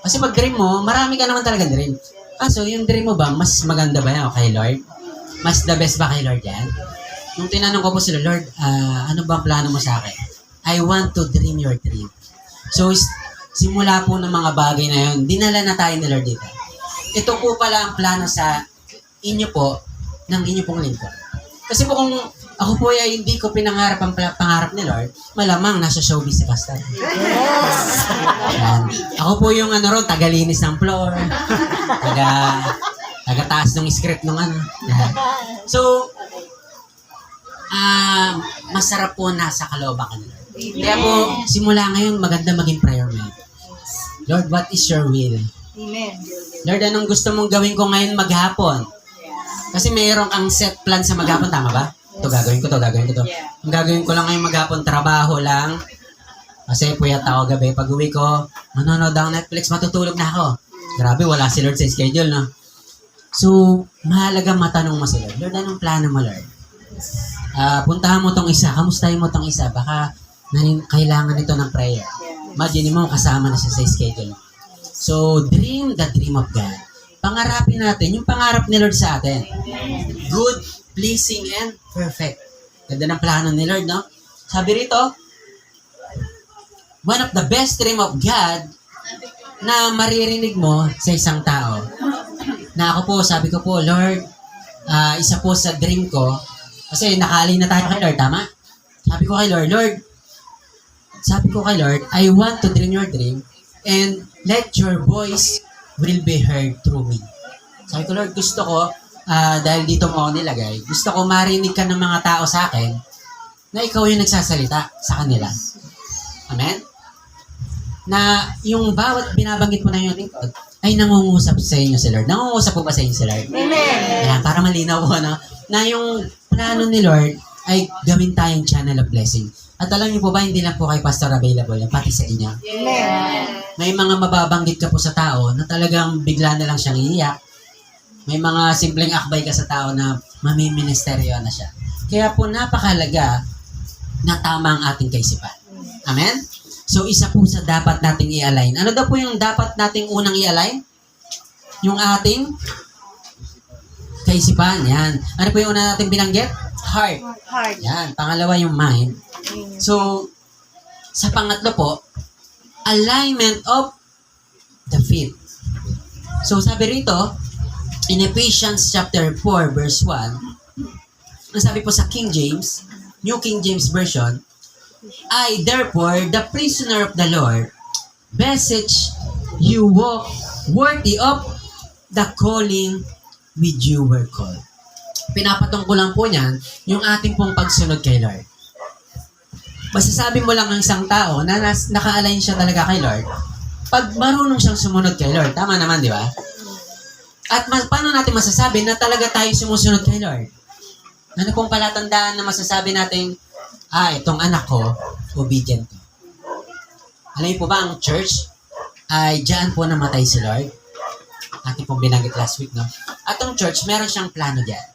Kasi pag dream mo, marami ka naman talaga dream. Kaso, yung dream mo ba, mas maganda ba yan kay Lord? Mas the best ba kay Lord yan? Nung tinanong ko po sila, Lord, ano ba ang plano mo sa akin? I want to dream your dream. So, simula po ng mga bagay na yun, dinala na tayo ni Lord dito. Ito po pala ang plano sa inyo po, ng inyo pong lingkod. Kasi po kung ako po ay hindi ko pinangarap ang pangarap ni Lord, malamang nasa showbiz si Pastor. Yes. Yan. Ako po yung tagalinis ng floor, taga-taas ng script ng ano. Yan. So, masarap po nasa kalooban ka ni Lord. Kaya po, simula ngayon, maganda maging prayer man. Lord, what is your will? Amen. Lord, anong gusto mong gawin ko ngayon maghapon? Kasi mayroon kang set plan sa maghapon, tama ba? Ito, gagawin ko to. Ang gagawin ko lang ngayong maghapon, trabaho lang. Kasi puyat ako gabi. Pag uwi ko, manonood ako Netflix, matutulog na ako. Grabe, wala si Lord sa schedule, no? So, mahalaga matanong mo si Lord. Lord, anong plano mo, Lord? Puntahan mo tong isa, kamustahin mo tong isa, baka kailangan nito ng prayer. Imagine mo, kasama na siya sa schedule. So, dream the dream of God. Pangarapin natin yung pangarap ni Lord sa atin. Good, pleasing, and perfect. Ganda ng plano ni Lord, no? Sabi rito, one of the best dream of God na maririnig mo sa isang tao. Na ako po, sabi ko po, Lord, isa po sa dream ko, kasi nakaalay na tayo kay Lord, tama? Sabi ko kay Lord, I want to dream your dream and let your voice will be heard through me. Sabi ko, Lord, gusto ko, dahil dito mo ako nilagay, gusto ko marinig ka ng mga tao sa akin na ikaw yung nagsasalita sa kanila. Amen? Na yung bawat binabanggit mo na yung lingkod, ay nangungusap sa inyo si Lord. Nangungusap po ba sa inyo si Lord? Amen. Ayan, para malinaw po, no? Na yung plano ni Lord ay gawin tayong channel of blessing. At alam niyo po ba, hindi lang po kay Pastor available yan, pati sa inyo. Amen. May mga mababanggit ka po sa tao na talagang bigla na lang siyang iiyak. May mga simpleng akbay ka sa tao na mamiministeryo na siya. Kaya po napakalaga na tama ang ating kaisipan. Amen? So, isa po sa dapat nating i-align. Ano daw po yung dapat nating unang i-align? Yung ating kaisipan. Yan. Ano po yung una nating binanggit? Heart. Heart. Yan. Pangalawa yung mind. So, sa pangatlo po, alignment of the feet. So, sabi rito, in Ephesians chapter 4, verse 1, ang sabi po sa King James, New King James Version, I, therefore, the prisoner of the Lord, beseech you walk worthy of the calling with you were called. Pinapatong ko lang po niyan, yung ating pong pagsunod kay Lord. Masasabi mo lang ang isang tao na naka-align siya talaga kay Lord pag marunong siyang sumunod kay Lord. Tama naman, di ba? At paano natin masasabi na talaga tayo sumusunod kay Lord? Ano pong palatandaan na masasabi natin, itong anak ko, obedient to. Alam niyo po ba, ang church ay diyan po namatay si Lord. Ating pong binanggit last week, no? At ang church, meron siyang plano diyan.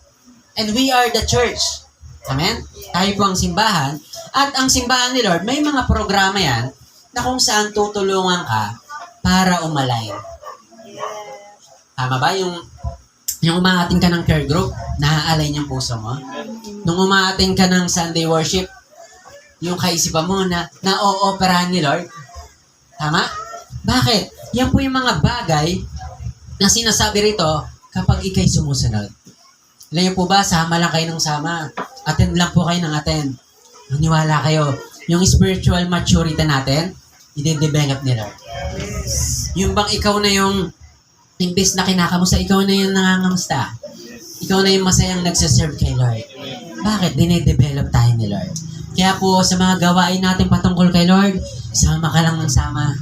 And we are the church. Amen? Tayo po ang simbahan. At ang simbahan ni Lord, may mga programa yan na kung saan tutulungan ka para umalain. Tama ba? Yung umaating ka ng care group, naaalay yung puso mo. Nung umaating ka ng Sunday worship, yung kaisipan mo na na-o-operahan ni Lord. Tama? Bakit? Yan po yung mga bagay na sinasabi rito kapag ikay sumusunod. Alam niyo po ba, sama lang kayo ng sama. Attend lang po kayo ng attend. Maniwala kayo. Yung spiritual maturity natin, i-develop ni Lord. Yung bang ikaw na yung imbes na kinakamusta, ikaw na yung nangangamusta. Ikaw na yung masayang nagsaserve kay Lord. Bakit? Dine-develop tayo ni Lord. Kaya po, sa mga gawain natin patungkol kay Lord, sama ka lang ng sama.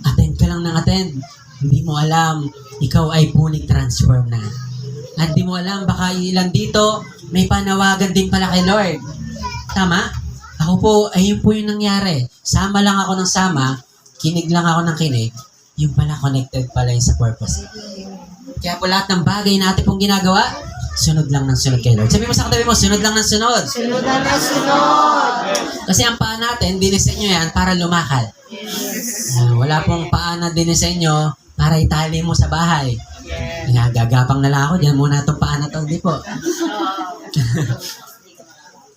Attend ka lang ng attend. Hindi mo alam, ikaw ay fully transformed na. At di mo alam, baka ilan dito, may panawagan din pala kay Lord. Tama? Ako po, ayun po yung nangyari. Sama lang ako ng sama, kinig lang ako ng kinig, yung pala connected pala yun sa purpose. Kaya po lahat ng bagay natin pong ginagawa, sunod lang ng sunod kay Lord. Sabi mo sa katabi mo, sunod lang ng sunod. Sunod lang ng sunod. Kasi ang paa natin, dinisenyo yan para lumakal. Wala pong paa na dinisenyo para itali mo sa bahay. Kaya gagapang na lang ako, dyan muna itong paa na ito. Hindi po.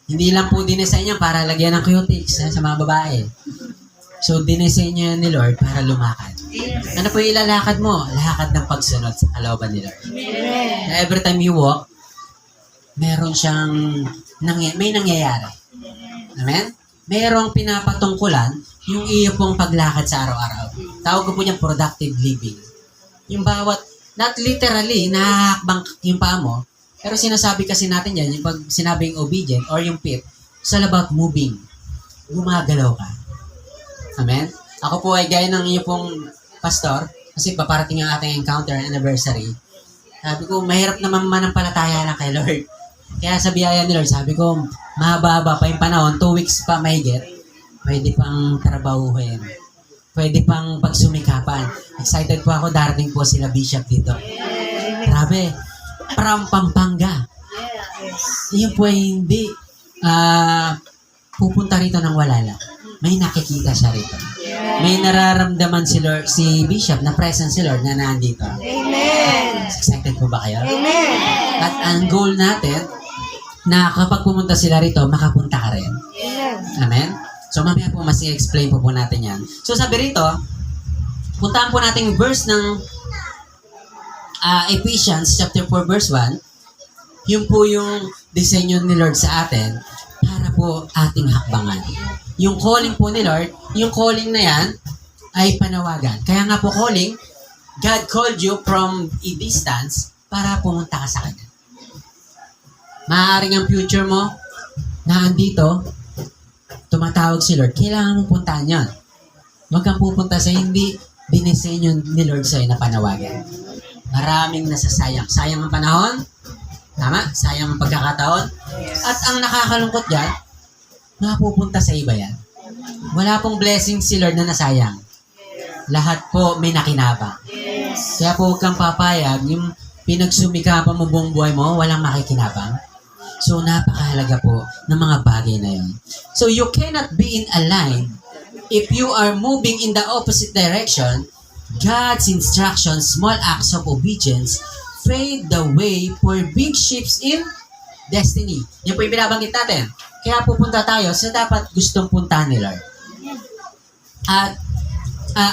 Hindi lang po dinisenyo para lagyan ng cutics sa mga babae. So, dinisenyo yan ni Lord para lumakad. Ano po yung ilalakad mo? Lakad ng pagsunod sa kalooban ni Lord. Amen. Every time you walk, meron siyang may nangyayari. Amen? Merong pinapatungkulan yung iyo pong paglakad sa araw-araw. Tawag ko po niyang productive living. Yung bawat, not literally, nahahakbang yung paa mo, Pero sinasabi kasi natin yan, yung pag sinabing obedient or yung pit, it's all about moving. Gumagalaw ka. Amen? Ako po ay gaya ng iyo pong pastor, kasi paparating ang ating encounter anniversary. Sabi ko, mahirap naman manampalataya na kay Lord. Kaya sa biyaya ni Lord, sabi ko, mahaba pa yung panahon, 2 weeks pa mahigit, pwede pang trabahuhin. Pwede pang pagsumikapan. Excited po ako, darating po sila Bishop dito. Grabe, from Pampanga. Yun po ay hindi pupunta rito ng wala lang. May nakikita siya rito. May nararamdaman si Lord, si Bishop na present si Lord na nandito. Amen. Excited po ba kayo? Amen. At ang goal natin, na kapag pumunta sila rito, makapunta ka rin. Amen. Amen? So mamaya po mas i-explain po natin yan. So sabi rito, puntahan po natin yung verse ng Ephesians chapter 4 verse 1. Yun po yung disenyo ni Lord sa atin para po ating hakbangan. Yung calling po ni Lord, yung calling na yan ay panawagan. Kaya nga po calling, God called you from a distance para pumunta ka sa Kanya. Maaaring ang future mo na andito, tumatawag si Lord, kailangan mong puntahan yun. Huwag kang pupunta sa hindi dinisenyo ni Lord sa'yo na panawagan. Maraming nasasayang. Sayang ang panahon, tama? Sayang ang pagkakataon. At ang nakakalungkot dyan, napupunta sa iba yan. Wala pong blessing si Lord na nasayang. Lahat po may nakinabang. Kaya po huwag kang papayag, yung pinagsumikapan mo buong buhay mo, walang makikinabang. So, napakahalaga po ng mga bagay na yun. So, you cannot be in a line if you are moving in the opposite direction. God's instructions, small acts of obedience, pave the way for big shifts in destiny. Yan po yung binabanggit natin. Kaya pupunta tayo sa dapat gustong puntahan ni Lord. At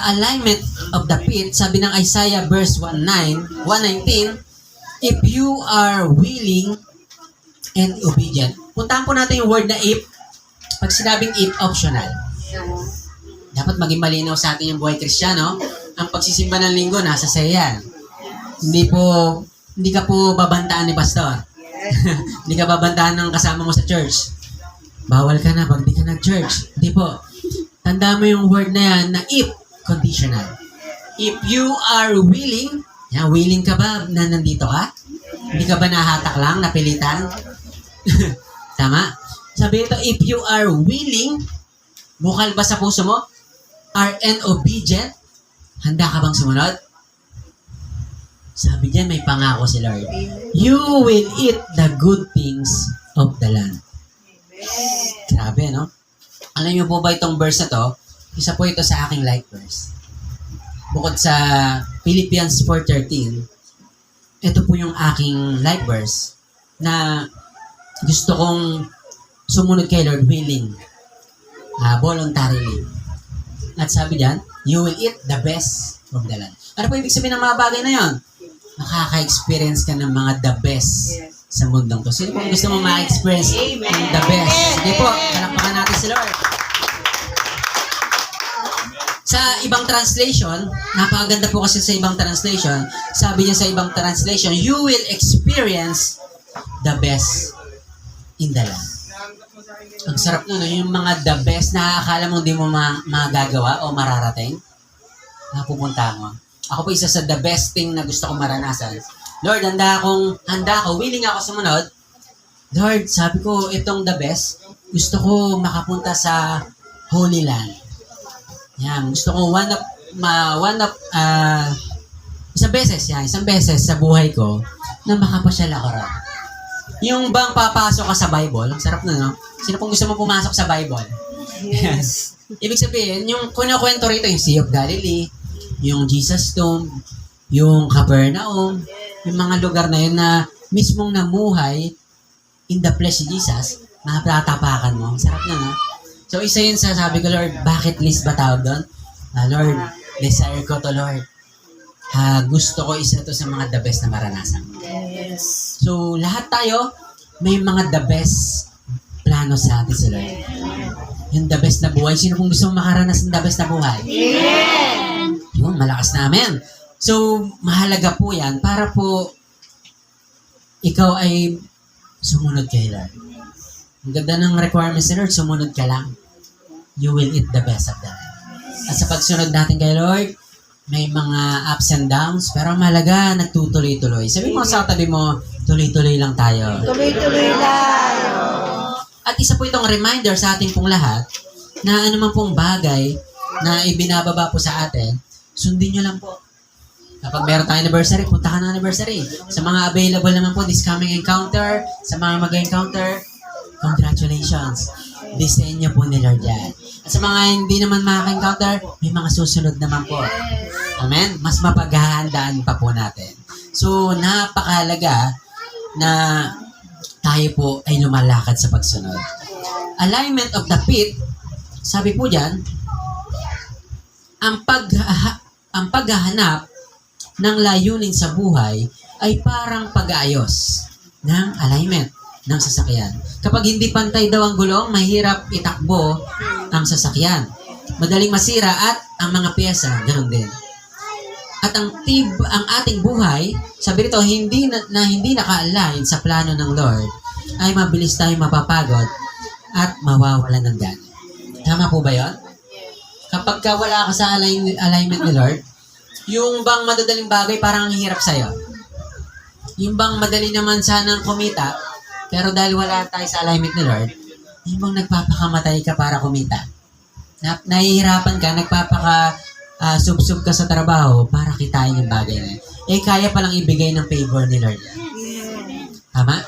alignment of the pit, sabi ng Isaiah verse 119, if you are willing and obedient. Puntahan po natin yung word na if. Pag sinabing if, optional. Dapat maging malinaw sa atin yung buhay Kristiyano. Ang pagsisimba ng linggo, nasa saya yan. Hindi ka po babantaan ni pastor. Hindi ka babantaan ng kasama mo sa church. Bawal ka na pag di ka nag-church. Hindi po. Tanda mo yung word na yan na if, conditional. If you are willing, yan, willing ka ba na nandito ka? Hindi ka ba nahatak lang, napilitan? Tama? Sabi ito, if you are willing, bukal ba sa puso mo? Are and obedient, handa ka bang sumunod? Sabi diyan, may pangako si Lord. You will eat the good things of the land. Grabe, no? Alam niyo po ba itong verse na to? Isa po ito sa aking life verse. Bukod sa Philippians 4:13, ito po yung aking life verse na gusto kong sumunod kay Lord willing, voluntarily. At sabi diyan, you will eat the best of the land. Ano po ibig sabihin ng mga bagay na yon? Makaka-experience ka ng mga the best sa mundong to. Sino po gusto mo ma-experience ng the best? Sige po, palakpakan natin si Lord. Sa ibang translation, napakaganda po kasi sa ibang translation, sabi niya sa ibang translation, you will experience the best in the land. Ang sarap nun, yung mga the best na akala mo hindi mo magagawa o mararating, napupunta mo. Ako po isa sa the best thing na gusto kong maranasan. Lord, handa ako, willing ako sumunod. Lord, sabi ko, itong the best, gusto ko makapunta sa Holy Land. Yan, gusto ko isang beses sa buhay ko na makapasyal ako ron. Yung bang papasok ka sa Bible, ang sarap na, no? Sino pong gusto mo pumasok sa Bible? Yes. Ibig sabihin, yung kinakwento rito, yung Sea of Galilee, yung Jesus Tomb, yung Capernaum, yung mga lugar na yun na mismong namuhay in the flesh si Jesus, matatapakan mo. Ang sarap na, no? So, isa yun sa sabi ko, Lord, bucket list ba tawag doon? Lord, desire ko to, Lord. Gusto ko isa to sa mga the best na maranasan. Yes. So, lahat tayo, may mga the best plano sa atin sa Lord. Yung the best na buhay. Sino pong gusto makaranas ng the best na buhay? Amen. Yun, malakas namin. So, mahalaga po yan para po ikaw ay sumunod kay Lord. Ang ganda ng requirements ni Lord, sumunod ka lang. You will eat the best of them. At sa pagsunod natin kay Lord, may mga ups and downs, pero mahalaga, nagtutuloy-tuloy. Sabi mo sa tabi mo, tuloy-tuloy lang tayo. Tuloy-tuloy lang. At isa po itong reminder sa ating pong lahat, na anuman pong bagay na ibinababa po sa atin, sundin nyo lang po. Kapag meron tayong anniversary, punta ka ng anniversary. Sa mga available naman po, this coming encounter, sa mga mag-encounter, congratulations. Disenyo po ni Lord yan. At sa mga hindi naman makaka-encounter, may mga susunod naman po. Amen? Mas mapaghahandaan pa po natin. So, napakahalaga na tayo po ay lumalakad sa pagsunod. Alignment of the pit, sabi po dyan, ang paghahanap ng layunin sa buhay ay parang pag-aayos ng alignment ng sasakyan. Kapag hindi pantay daw ang gulong, mahirap itakbo ang sasakyan. Madaling masira at ang mga piyesa, ganoon din. At ang ating buhay, sabi rito, hindi naka-align sa plano ng Lord, ay mabilis tayong mapapagod at mawawalan ng gana. Tama po ba yun? Kapag ka wala ka sa alignment ni Lord, yung bang madadaling bagay parang ang hirap sa'yo. Yung bang madali naman sanang kumita, pero dahil wala tayo sa alignment ni Lord, yung bang nagpapakamatay ka para kumita. Nahihirapan ka, sub-sub ka sa trabaho para kitain yung bagay na yun. Kaya palang ibigay ng favor ni Lord. Tama?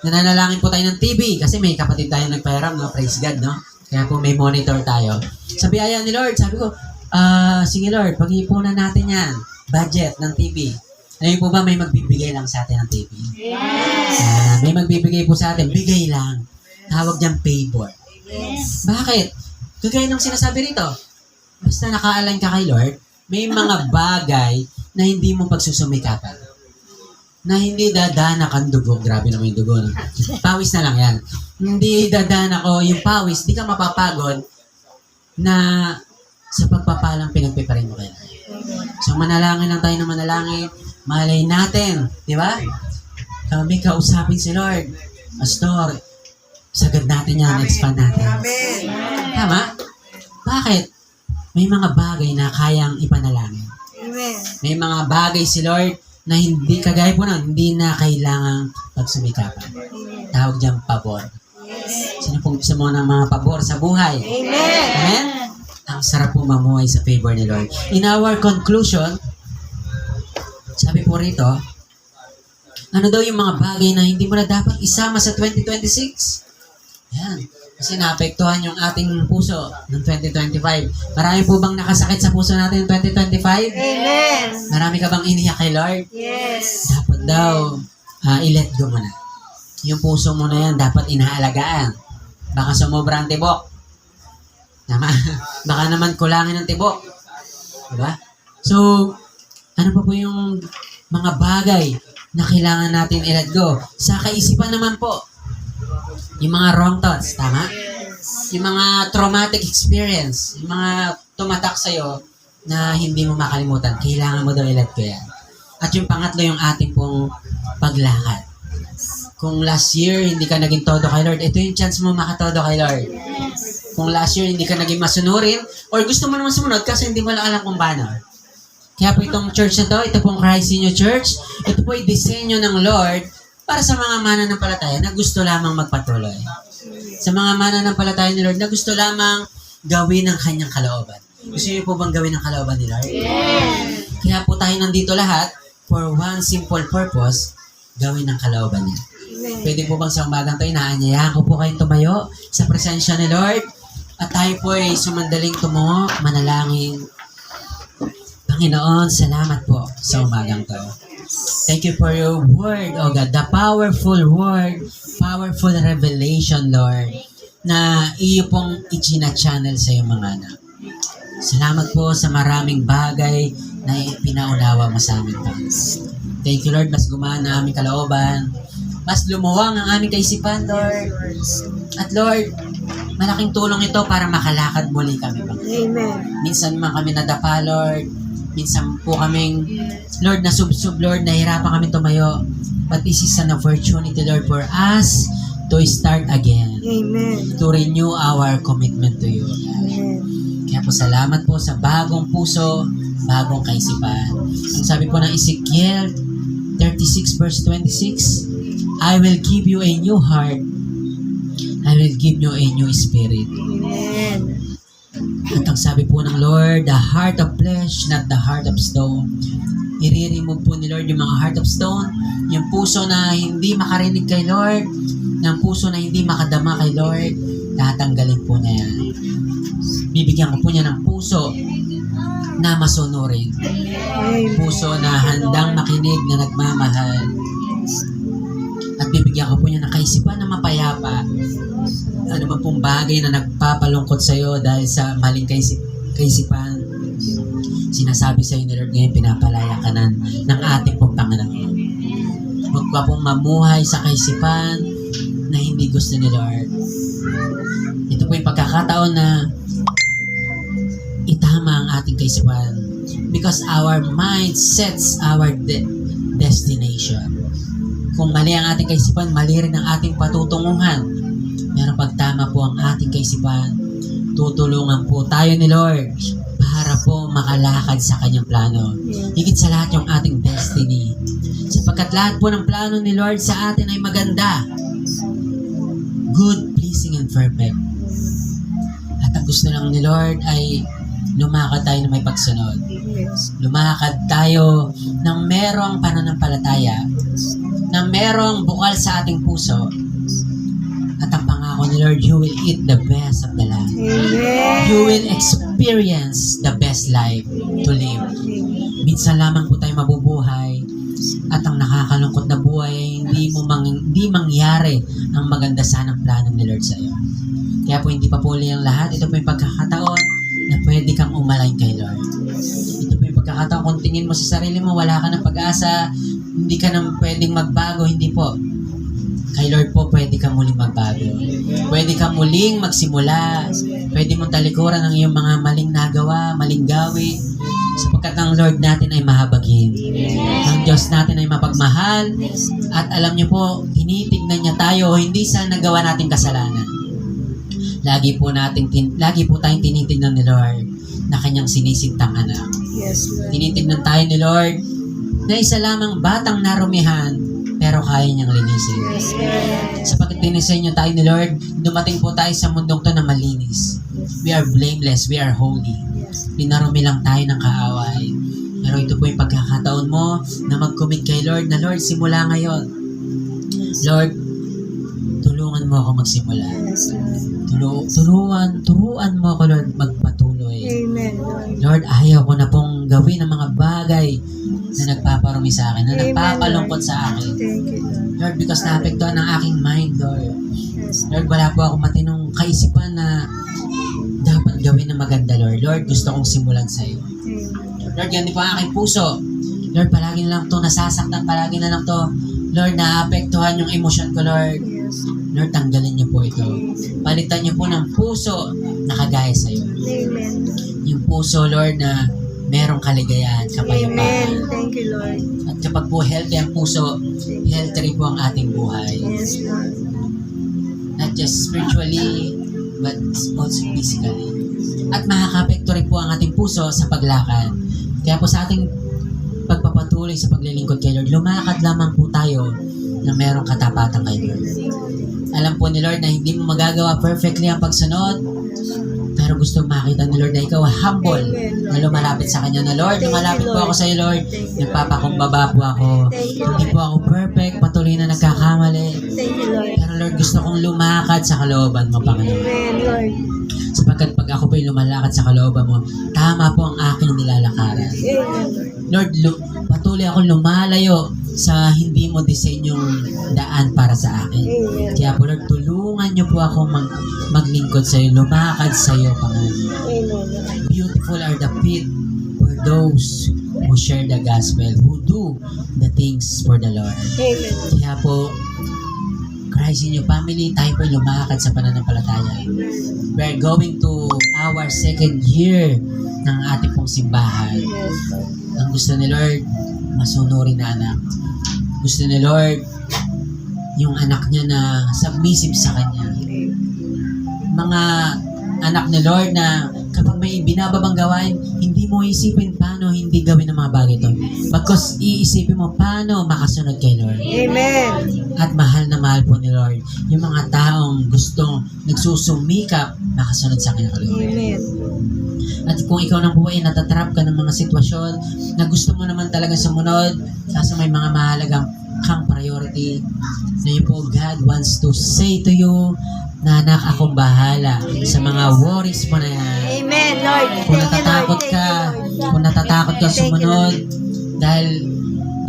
Nananalangin po tayo ng TV kasi may kapatid tayo nagpahiram, no? Praise God, no? Kaya po may monitor tayo. Sa biyaya ni Lord, sabi ko, sige Lord, pag-iipunan natin yan. Budget ng TV. Ngayon po ba may magbibigay lang sa atin ng TV? Yes. May magbibigay po sa atin, bigay lang. Tawag dyan favor. Yes. Bakit? Kagaya nung sinasabi rito, basta naka-align ka kay Lord, may mga bagay na hindi mo pagsusumikapan. Na hindi dadanak ang dugo. Grabe naman yung dugo. No? Pawis na lang yan. Hindi dadanak o yung pawis, di ka mapapagod na sa pagpapalang pinagpiparin mo kayo. So manalangin lang tayo na manalangin. Malay natin. Di ba? Kami kausapin si Lord. Pastor, sagad natin yan. Expand natin. Tama? Bakit? May mga bagay na kayang ipanalangin. May mga bagay si Lord na hindi, kagaya po nun, hindi na kailangang pagsumikapan. Tawag dyan pabor. Sino pong gusto mo ng mga pabor sa buhay? Amen. Amen? Ang sarap po mamuhay sa favor ni Lord. In our conclusion, sabi po rito, ano daw yung mga bagay na hindi mo na dapat isama sa 2026? Yan. Kasi naapektuhan yung ating puso ng 2025. Marami po bang nakasakit sa puso natin ng 2025? Amen. Marami ka bang iniyak kay Lord? Yes. Dapat daw, i-let go mo na. Yung puso mo na yan, dapat inaalagaan. Baka sumobra ang tibok. Tama? Baka naman kulangin ang tibok. Diba? So, ano pa po yung mga bagay na kailangan natin i-let go? Sa kaisipan naman po, yung mga wrong thoughts, tama? Yung mga traumatic experience, yung mga tumatak sa'yo na hindi mo makalimutan, kailangan mo daw i-let go yan. At yung pangatlo, yung ating pong paglakad. Kung last year, hindi ka naging todo kay Lord, ito yung chance mo makatodo kay Lord. Kung last year, hindi ka naging masunurin, or gusto mo naman sumunod kasi hindi mo lang alam kung paano. Kaya po itong church na to, ito pong Christ Senior Church, ito po ay disenyo ng Lord para sa mga mananampalataya na gusto lamang magpatuloy. Sa mga mananampalataya ni Lord na gusto lamang gawin ang kanyang kalooban. Gusto niyo po bang gawin ang kalooban ni Lord? Yes. Kaya po tayo nandito lahat for one simple purpose, gawin ang kalooban niya. Pwede po bang sa umagang tayo, inaanyayahan ko po kayong tumayo sa presensya ni Lord at tayo po ay sumandaling tumungo, manalangin. Panginoon, salamat po sa umagang to. Thank you for your word, oh God, the powerful word, powerful revelation, Lord, na iyo pong ichina-channel sa iyong mga anak. Salamat po sa maraming bagay na pinaunawa mo sa amin. Thank you, Lord, mas gumana ang aming kalooban, mas lumuwang ang aming kaisipan, Lord. At Lord, malaking tulong ito para makalakad muli kami. Amen. Minsan man kami nadapa, Lord. Minsan po kaming, Lord, nasubsob, Lord, nahirapan kami tumayo. But this is an opportunity, Lord, for us to start again, Amen. to renew our commitment to you. Amen. Kaya po salamat po sa bagong puso, bagong kaisipan. Ang sabi po ng Ezekiel 36 verse 26, I will give you a new heart. I will give you a new spirit. Amen. At ang sabi po ng Lord, the heart of flesh, not the heart of stone. I-remove po ni Lord yung mga heart of stone, yung puso na hindi makarinig kay Lord, yung puso na hindi makadama kay Lord, tatanggalin po niya yan. Bibigyan ko po niya ng puso na masunurin. Puso na handang makinig, na nagmamahal. At bibigyan ko po niya ng kaisipan na mapayapa. Ano ba pong bagay na nagpapalungkot sa iyo dahil sa maling kaisipan, sinasabi sa iyo ni Lord ngayon, pinapalaya ka ng ating pong Panginoon. Huwag ka pong mamuhay sa kaisipan na hindi gusto ni Lord. Ito po yung pagkakataon na itama ang ating kaisipan because our mind sets our destination. Kung mali ang ating kaisipan, mali rin ang ating patutunguhan. Pero pag tama po ang ating kaisipan, tutulungan po tayo ni Lord para po makalakad sa kanyang plano. Higit sa lahat yung ating destiny. Sapagkat lahat po ng plano ni Lord sa atin ay maganda. Good, pleasing, and perfect. At ang gusto lang ni Lord ay lumakad tayo na may pagsunod. Lumakad tayo ng merong pananampalataya, na merong bukal sa ating puso. At ang pangako ni Lord, you will eat the best of the land. Amen. You will experience the best life to live. Minsan lamang po tayo mabubuhay at ang nakakalungkot na buhay ay hindi mangyari ang maganda sanang plano ni Lord sa iyo. Kaya po hindi pa po ang lahat. Ito po yung pagkakataon na pwede kang umalign kay Lord. Ito po yung pagkakataon kung tingin mo sa sarili mo, wala ka ng pag-asa, hindi ka nang pwedeng magbago, hindi po. Kay Lord po, pwede ka muling magbago. Pwede ka muling magsimula. Pwede mong talikuran ang iyong mga maling nagawa, maling gawi. Sapagkat ang Lord natin ay mahabagin. Ang Diyos natin ay mapagmahal. At alam niyo po, tinitignan niya tayo, hindi sa nagawa nating kasalanan. Lagi po tayong tinitignan ni Lord na kanyang sinisintang anak. Yes, Lord. Tinitignan tayo ni Lord na isa lamang batang narumihan, pero kaya niyang linisin. Yes, Lord. Sapagkat dinisenyo tayo ni Lord, dumating po tayo sa mundong to na malinis. We are blameless, we are holy. Pinarumi lang tayo ng kaaway. Pero ito po yung pagkakataon mo na mag-commit kay Lord na Lord, simula ngayon. Lord, tulungan mo ako magsimula. Yes, Lord. Turuan mo ako, Lord, magpatuloy. Amen, Lord. Lord, ayaw ko na pong gawin ang mga bagay na nagpaparumi sa akin, na Amen, nagpapalungkot sa akin. Thank you, Lord. Lord, because naapektuhan ang aking mind, Lord. Yes, Lord, wala po ako matinong kaisipan na dapat gawin na maganda, Lord. Lord, gusto kong simulan sa iyo. Amen. Lord, ganito po ang aking puso. Lord, palagi na lang to nasasaktan, palagi na lang to. Lord, naapektuhan yung emosyon ko, Lord. Yes. Lord, tanggalin niyo po ito. Palitan niyo po ng puso na kagaya sa iyo. Amen. Yung puso, Lord, na merong kaligayahan, kapayapaan. Amen. Thank you, Lord. At kapag po healthy ang puso, healthy rin po ang ating buhay. Yes, Lord. Not just spiritually, but also physically. At makaka-apekto rin po ang ating puso sa paglakad. Kaya po sa ating pagpapatuloy sa paglilingkod kay Lord, lumakad lamang po tayo na merong katapatan kay Lord. Alam po ni Lord na hindi mo magagawa perfectly ang pagsunod, pero gusto makita ni Lord na ikaw humble, na lumalapit sa Kanya na Lord, lumalapit po ako sa iyo, Lord, nagpapakumbaba po ako, hindi po ako perfect, patuloy na nagkakamali, Thank you, Lord. pero Lord, gusto kong lumakad sa kalooban mo, Panginoon. Amen, Lord. Sapagkat pag ako po'y lumalakad sa kalooban mo, tama po ang aking nilalakaran. Amen, Lord. Lord, patuloy akong lumalayo sa hindi mo disenyong daan para sa akin. Amen. Kaya po, Lord, tulungan niyo po ako maglingkod sa iyo, lumakad sa iyo, Panginoon. Amen, Lord. Beautiful are the feet for those who share the gospel, who do the things for the Lord. Amen. Kaya po, Christ in your family, tayo po lumakad sa pananampalataya. We're going to our second year ng ating pong simbahan. Yes, Lord. Ang gusto ni Lord, masunurin na anak. Gusto ni Lord yung anak niya na submissive sa Kanya. Mga anak ni Lord na kapag may binababang gawain, hindi mo isipin paano hindi gawin ang mga bagay ito. Pagkos iisipin mo paano makasunod kay Lord. Amen. At mahal na mahal po ni Lord yung mga taong gustong nagsusumikap makasunod sa Kanya, Lord. Amen. At kung ikaw nang buhay, natatrap ka ng mga sitwasyon na gusto mo naman talaga sumunod, kaso may mga mahalagang kang priority na yun po, God wants to say to you na anak, akong bahala sa mga worries mo na yan. Amen, Lord. Kung Thank you, Lord. natatakot Thank ka, you, Lord. kung natatakot ka Thank you, sumunod, Lord. dahil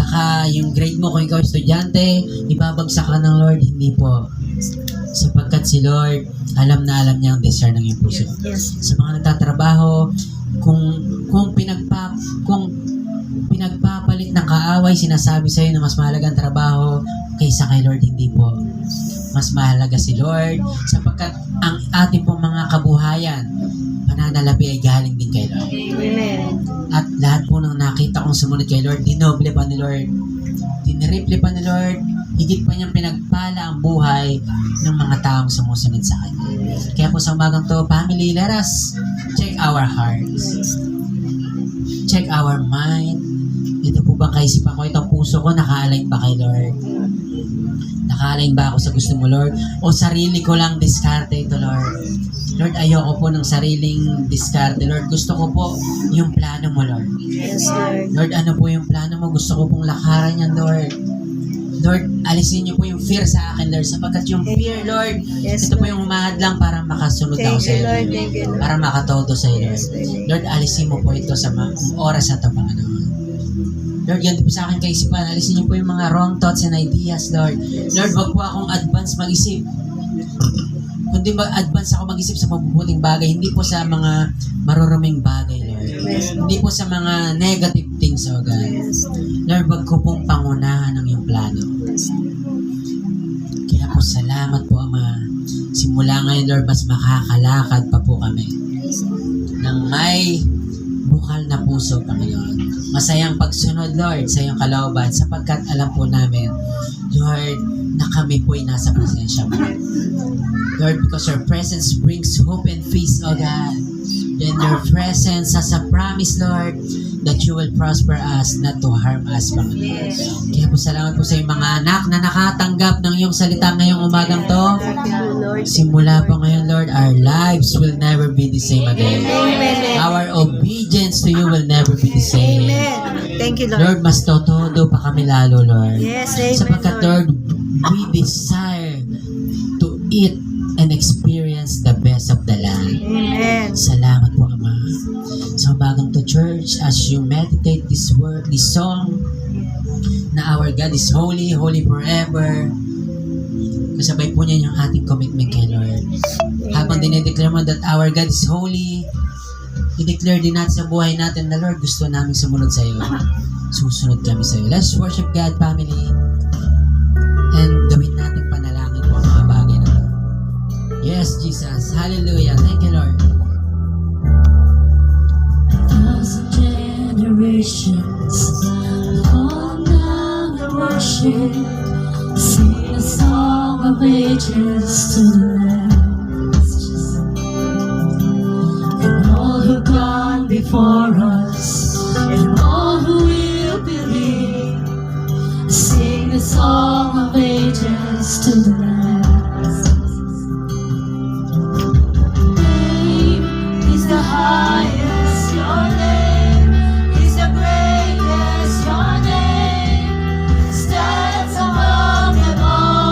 baka yung grade mo kung ikaw estudyante, ibabagsak ka ng Lord, hindi po. Sapagkat si Lord, alam na alam niya ang desire ng iyong puso. Yes. Sa mga nagtatrabaho, kung pinagpapalit ng kaaway, sinasabi sa iyo na mas mahalaga ang trabaho kaysa kay Lord, hindi po. Mas mahalaga si Lord sapagkat ang ating pong mga kabuhayan, pananalapi ay galing din kay Lord. Amen. At lahat po ng nakita kong sumunod kay Lord, dinoble pa ni Lord, diniriple pa ni Lord, higit pa niyang pinagpala ang buhay ng mga taong sumusunod sa Kanya. Kaya po sa umagang to, family, let us check our hearts. Check our mind. Ito po bang kaisipan ko, itong puso ko, naka-align ba kay Lord? Naka-align ba ako sa gusto mo, Lord? O sarili ko lang diskarte ito, Lord? Lord, ayoko po ng sariling diskarte. Lord, gusto ko po yung plano mo, Lord. Yes, Lord. Lord, ano po yung plano mo? Gusto ko pong lakaran yan, Lord. Lord, alisin niyo po yung fear sa akin, Lord. Sapagkat yung fear, Lord, Yes, ito po Lord. yung umahadlang para makasunod ako Thank sa you, iyo. Lord. Thank you, Lord. Para makatodo sa iyo, Lord. Yes, Lord. Lord, alisin mo po ito sa mga oras na ito, Panginoon. Lord, ganito po sa akin kaisipan. Alisin niyo po yung mga wrong thoughts and ideas, Lord. Lord, wag po akong advance mag-isip. Kundi advance ako mag-isip sa mabubuting bagay, hindi po sa mga maruruming bagay, Lord. Hindi po sa mga negative things, oh God. Yes, Lord. Lord, wag ko pong pangunahan ng iyong plano. Kaya po salamat po, Ama. Simula ngayon, Lord, mas makakalakad pa po kami ng may bukal na puso, Panginoon. Masayang pagsunod, Lord, sa iyong kalooban sapagkat alam po namin, Lord, na kami po ay nasa presensya mo. Lord, because your presence brings hope and peace, O God. And your presence has a promise, Lord, that you will prosper us, not to harm us, Panginoon. Kaya po salamat po sa iyong mga anak na nakatanggap ng iyong salita ngayong umagang to. Thank you, Lord. Simula po ngayon, Lord, our lives will never be the same again. Amen. Our obedience to you will never be the same. Amen. Thank you, Lord. Lord, mas totodo pa kami lalo, Lord. Yes, amen, Sapagkat, Lord, we desire to eat and experience the best of the land. Amen. Salamat po, Ama. Sa umagang to, church, as you meditate this word, this song, na our God is holy, holy forever. Kasabay po niya yung ating commitment kay Lord. Habang dinideclare mo that our God is holy, i-declare din natin sa buhay natin na, Lord, gusto namin sumunod sa iyo. Susunod kami sa iyo. Let's worship God, family. And gawin natin panalangin po ang mga bagay na to. Yes, Jesus. Hallelujah. Thank you, Lord. 1,000 generations fall down and worship, sing a song of ages to the last. And all who've gone before us, and all who will believe, sing the song of ages to the last. Name is the highest, your name is the greatest, your name stands above them all.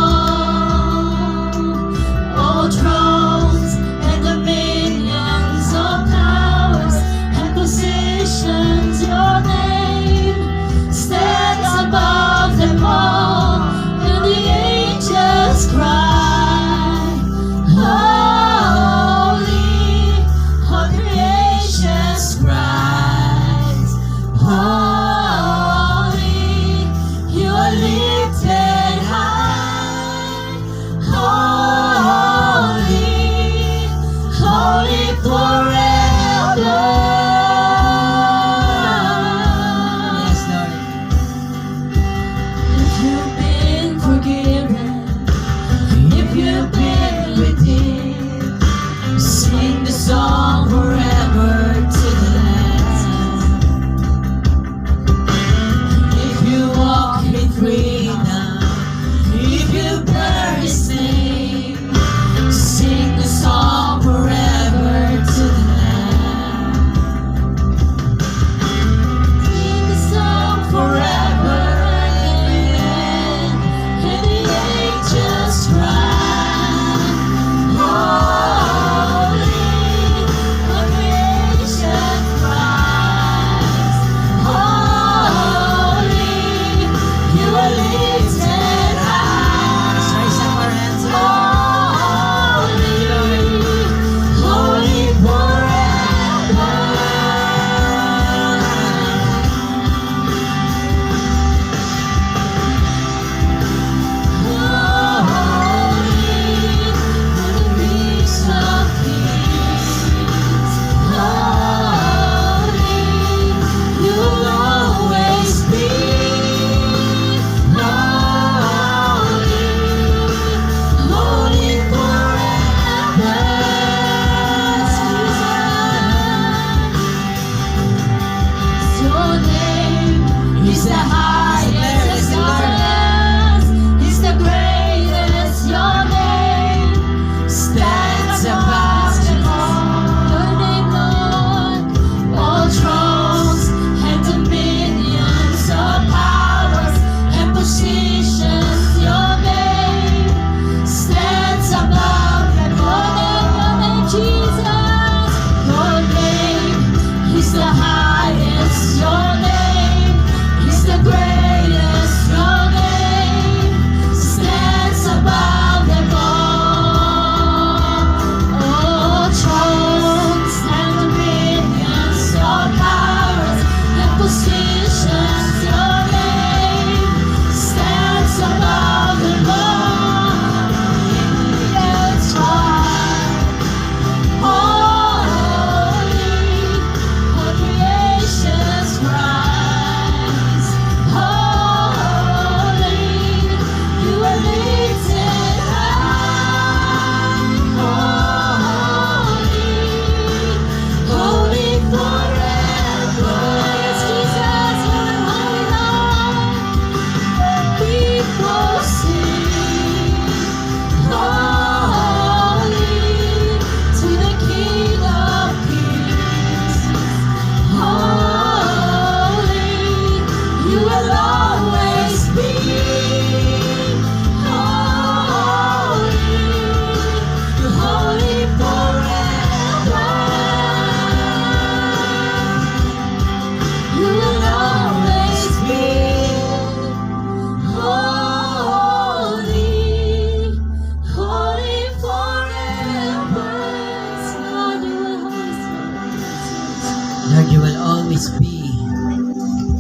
Lord, you will always be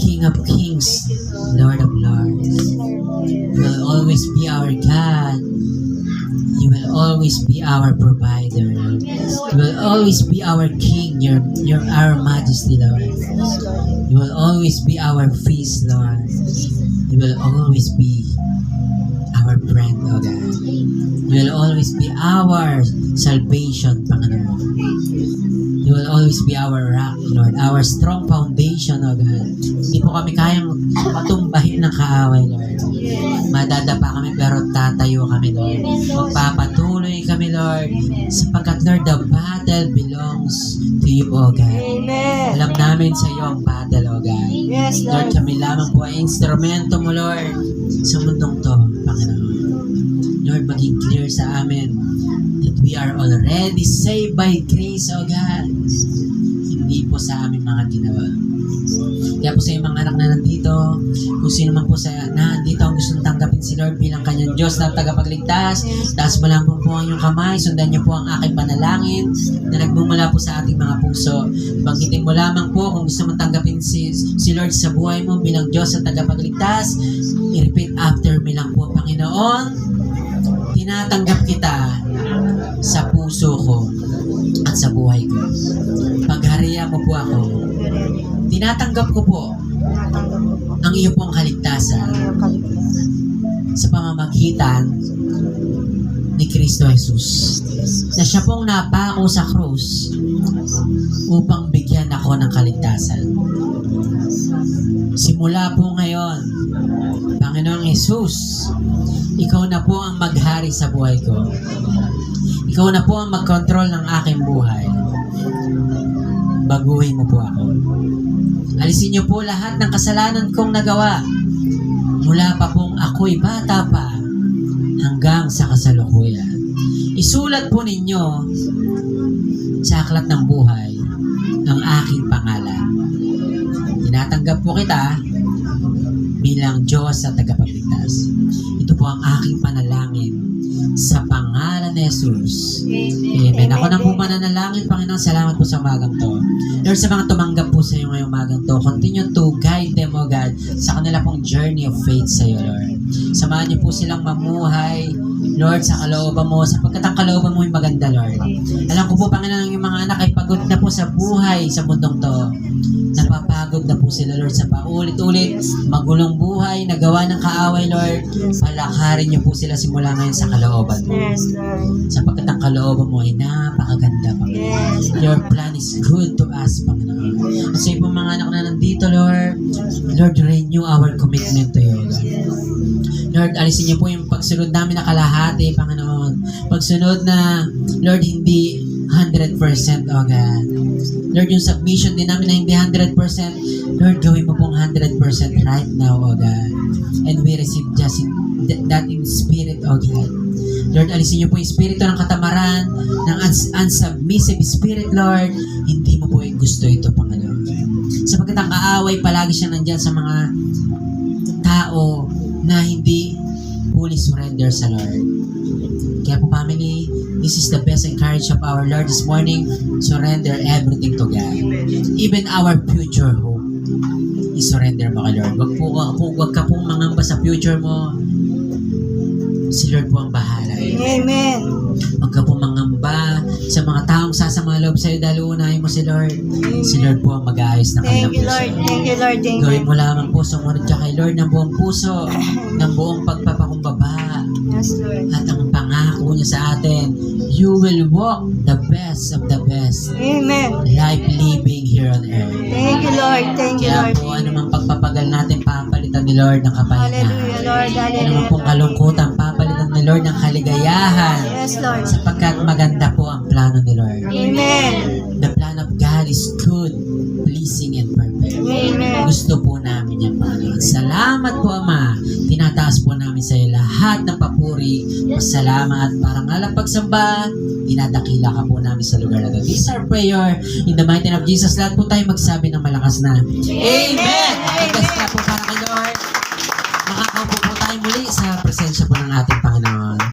King of Kings, Lord of Lords. You will always be our God. You will always be our provider, Lord. You will always be our King, our Majesty, Lord. You will always be our feast, Lord. You will always be our friend, O God. You will always be our salvation, Panginoon. You will always be our rock, Lord, our strong foundation, O God. Hindi po kami kayang patumbahin ng kaaway, Lord. Madadapa kami pero tatayo kami, Lord. Magpapatuloy kami, Lord, sapagkat, Lord, the battle belongs to you, O God. Amen. Alam namin sa iyo ang battle, O God. Yes, Lord, Lord. kami lamang po ay instrumento mo, Lord, sa mundong to, Panginoon. Lord, maging clear sa amin that we are already saved by grace, O God. Hindi po sa aming mga ginawa. Kaya po sa iyong mga anak na nandito, kung sino man po sa nandito ang gustong tanggapin si Lord bilang kanyang Diyos na tagapagligtas, taas mo lang po ang iyong kamay, sundan niyo po ang aking panalangin na nagmumula po sa ating mga puso. Banggitin mo lamang po kung gusto mong tanggapin si Lord sa buhay mo bilang Diyos na tagapagligtas. I-repeat after me lang po, Panginoon, tinatanggap kita sa puso ko at sa buhay ko. Pagharian mo po ako. Tinatanggap ko po ang iyo pong kaligtasan sa pamamagitan ni Kristo Jesus na siya pong napako sa krus upang bigyan ako ng kaligtasan. Simula po ngayon, Panginoong Jesus, ikaw na po ang maghari sa buhay ko. Ikaw na po ang mag-control ng aking buhay. Baguhin mo po ako. Alisin niyo po lahat ng kasalanan kong nagawa. Mula pa pong ako'y bata pa hanggang sa kasalukuyan. Isulat po ninyo sa aklat ng buhay ang aking pangalan. Tinatanggap po kita bilang Diyos at tagapagligtas. Ito po ang aking panalangin sa pangalan ni Jesus. Amen. Ako na po mananalangin, Panginoon. Salamat po sa umagang to. Lord, sa mga tumanggap po sa iyo ngayong umagang to, continue to guide them, O God, sa kanila pong journey of faith sa iyo, Lord. Samahan niyo po silang mamuhay, Lord, sa kalooban mo, sapagkat ang kalooban mo ay maganda, Lord. Alam ko po, Panginoon, yung mga anak ay pagod na po sa buhay sa mundong to. Napapagod na po sila, Lord, sa paulit-ulit magulong buhay, nagawa ng kaaway, Lord. Palakarin niyo po sila simula ngayon sa kalooban mo. Yes, Lord. Sapagkat ang kalooban mo ay napakaganda, Panginoon. Yes. Your plan is good to us, Panginoon. At sa ibang mga anak na nandito, Lord, Lord, renew our commitment to you, God. Lord, alisin niyo po yung pagsunod namin na kalahati, Panginoon. Pagsunod na, Lord, hindi 100%, O God. Lord, yung submission din namin na hindi 100%, Lord, gawin mo pong 100% right now, O God. And we receive just that in spirit, O God. Lord, alisin niyo po yung spirito ng katamaran, ng unsubmissive spirit, Lord. Hindi mo po yung gusto ito, Panginoon. Sapagkat ang kaaway, palagi siya nandyan sa mga tao na hindi fully surrender sa Lord. Kaya po, family, this is the best encourage of our Lord this morning. Surrender everything to God. Even our future hope. I-surrender mo kay Lord. Wag ka pong mangamba sa future mo. Si Lord po ang bahala. Amen. Wag ka pong mangamba sa mga taong sasama loob sa'yo dahil uunahin mo si Lord. Si Lord po ang mag-aayos ng kanilang Thank you, puso. Lord. Thank you, Lord. Thank Gawin you. mo lamang po sumunod ka kay Lord ng buong puso, ng buong pagpapakumbaba. Yes, Lord. At ang pangako niya sa atin, you will walk the best of the best Amen. life living here on earth. Thank you, Lord. Thank you, Kaya Lord. po, anumang pagpapagal natin, papalitan ni Lord ng Hallelujah, kapahingahan. Lord. Anumang pong Hallelujah. kalungkutan, papalitan ni Lord ng kaligayahan. Yes, Lord. Sapagkat maganda po ang plano ni Lord. Amen. The plan of God is good, pleasing, and perfect. Amen. Gusto po namin yan, Panginoon. Salamat po, Ama. Tinataas po namin sa iyo lahat ng papuri, pasalamat, parang alang pagsamba, dinadakila ka po namin sa lugar na ito. This is our prayer. In the mighty name of Jesus, lahat po tayo magsabi ng malakas na, Amen!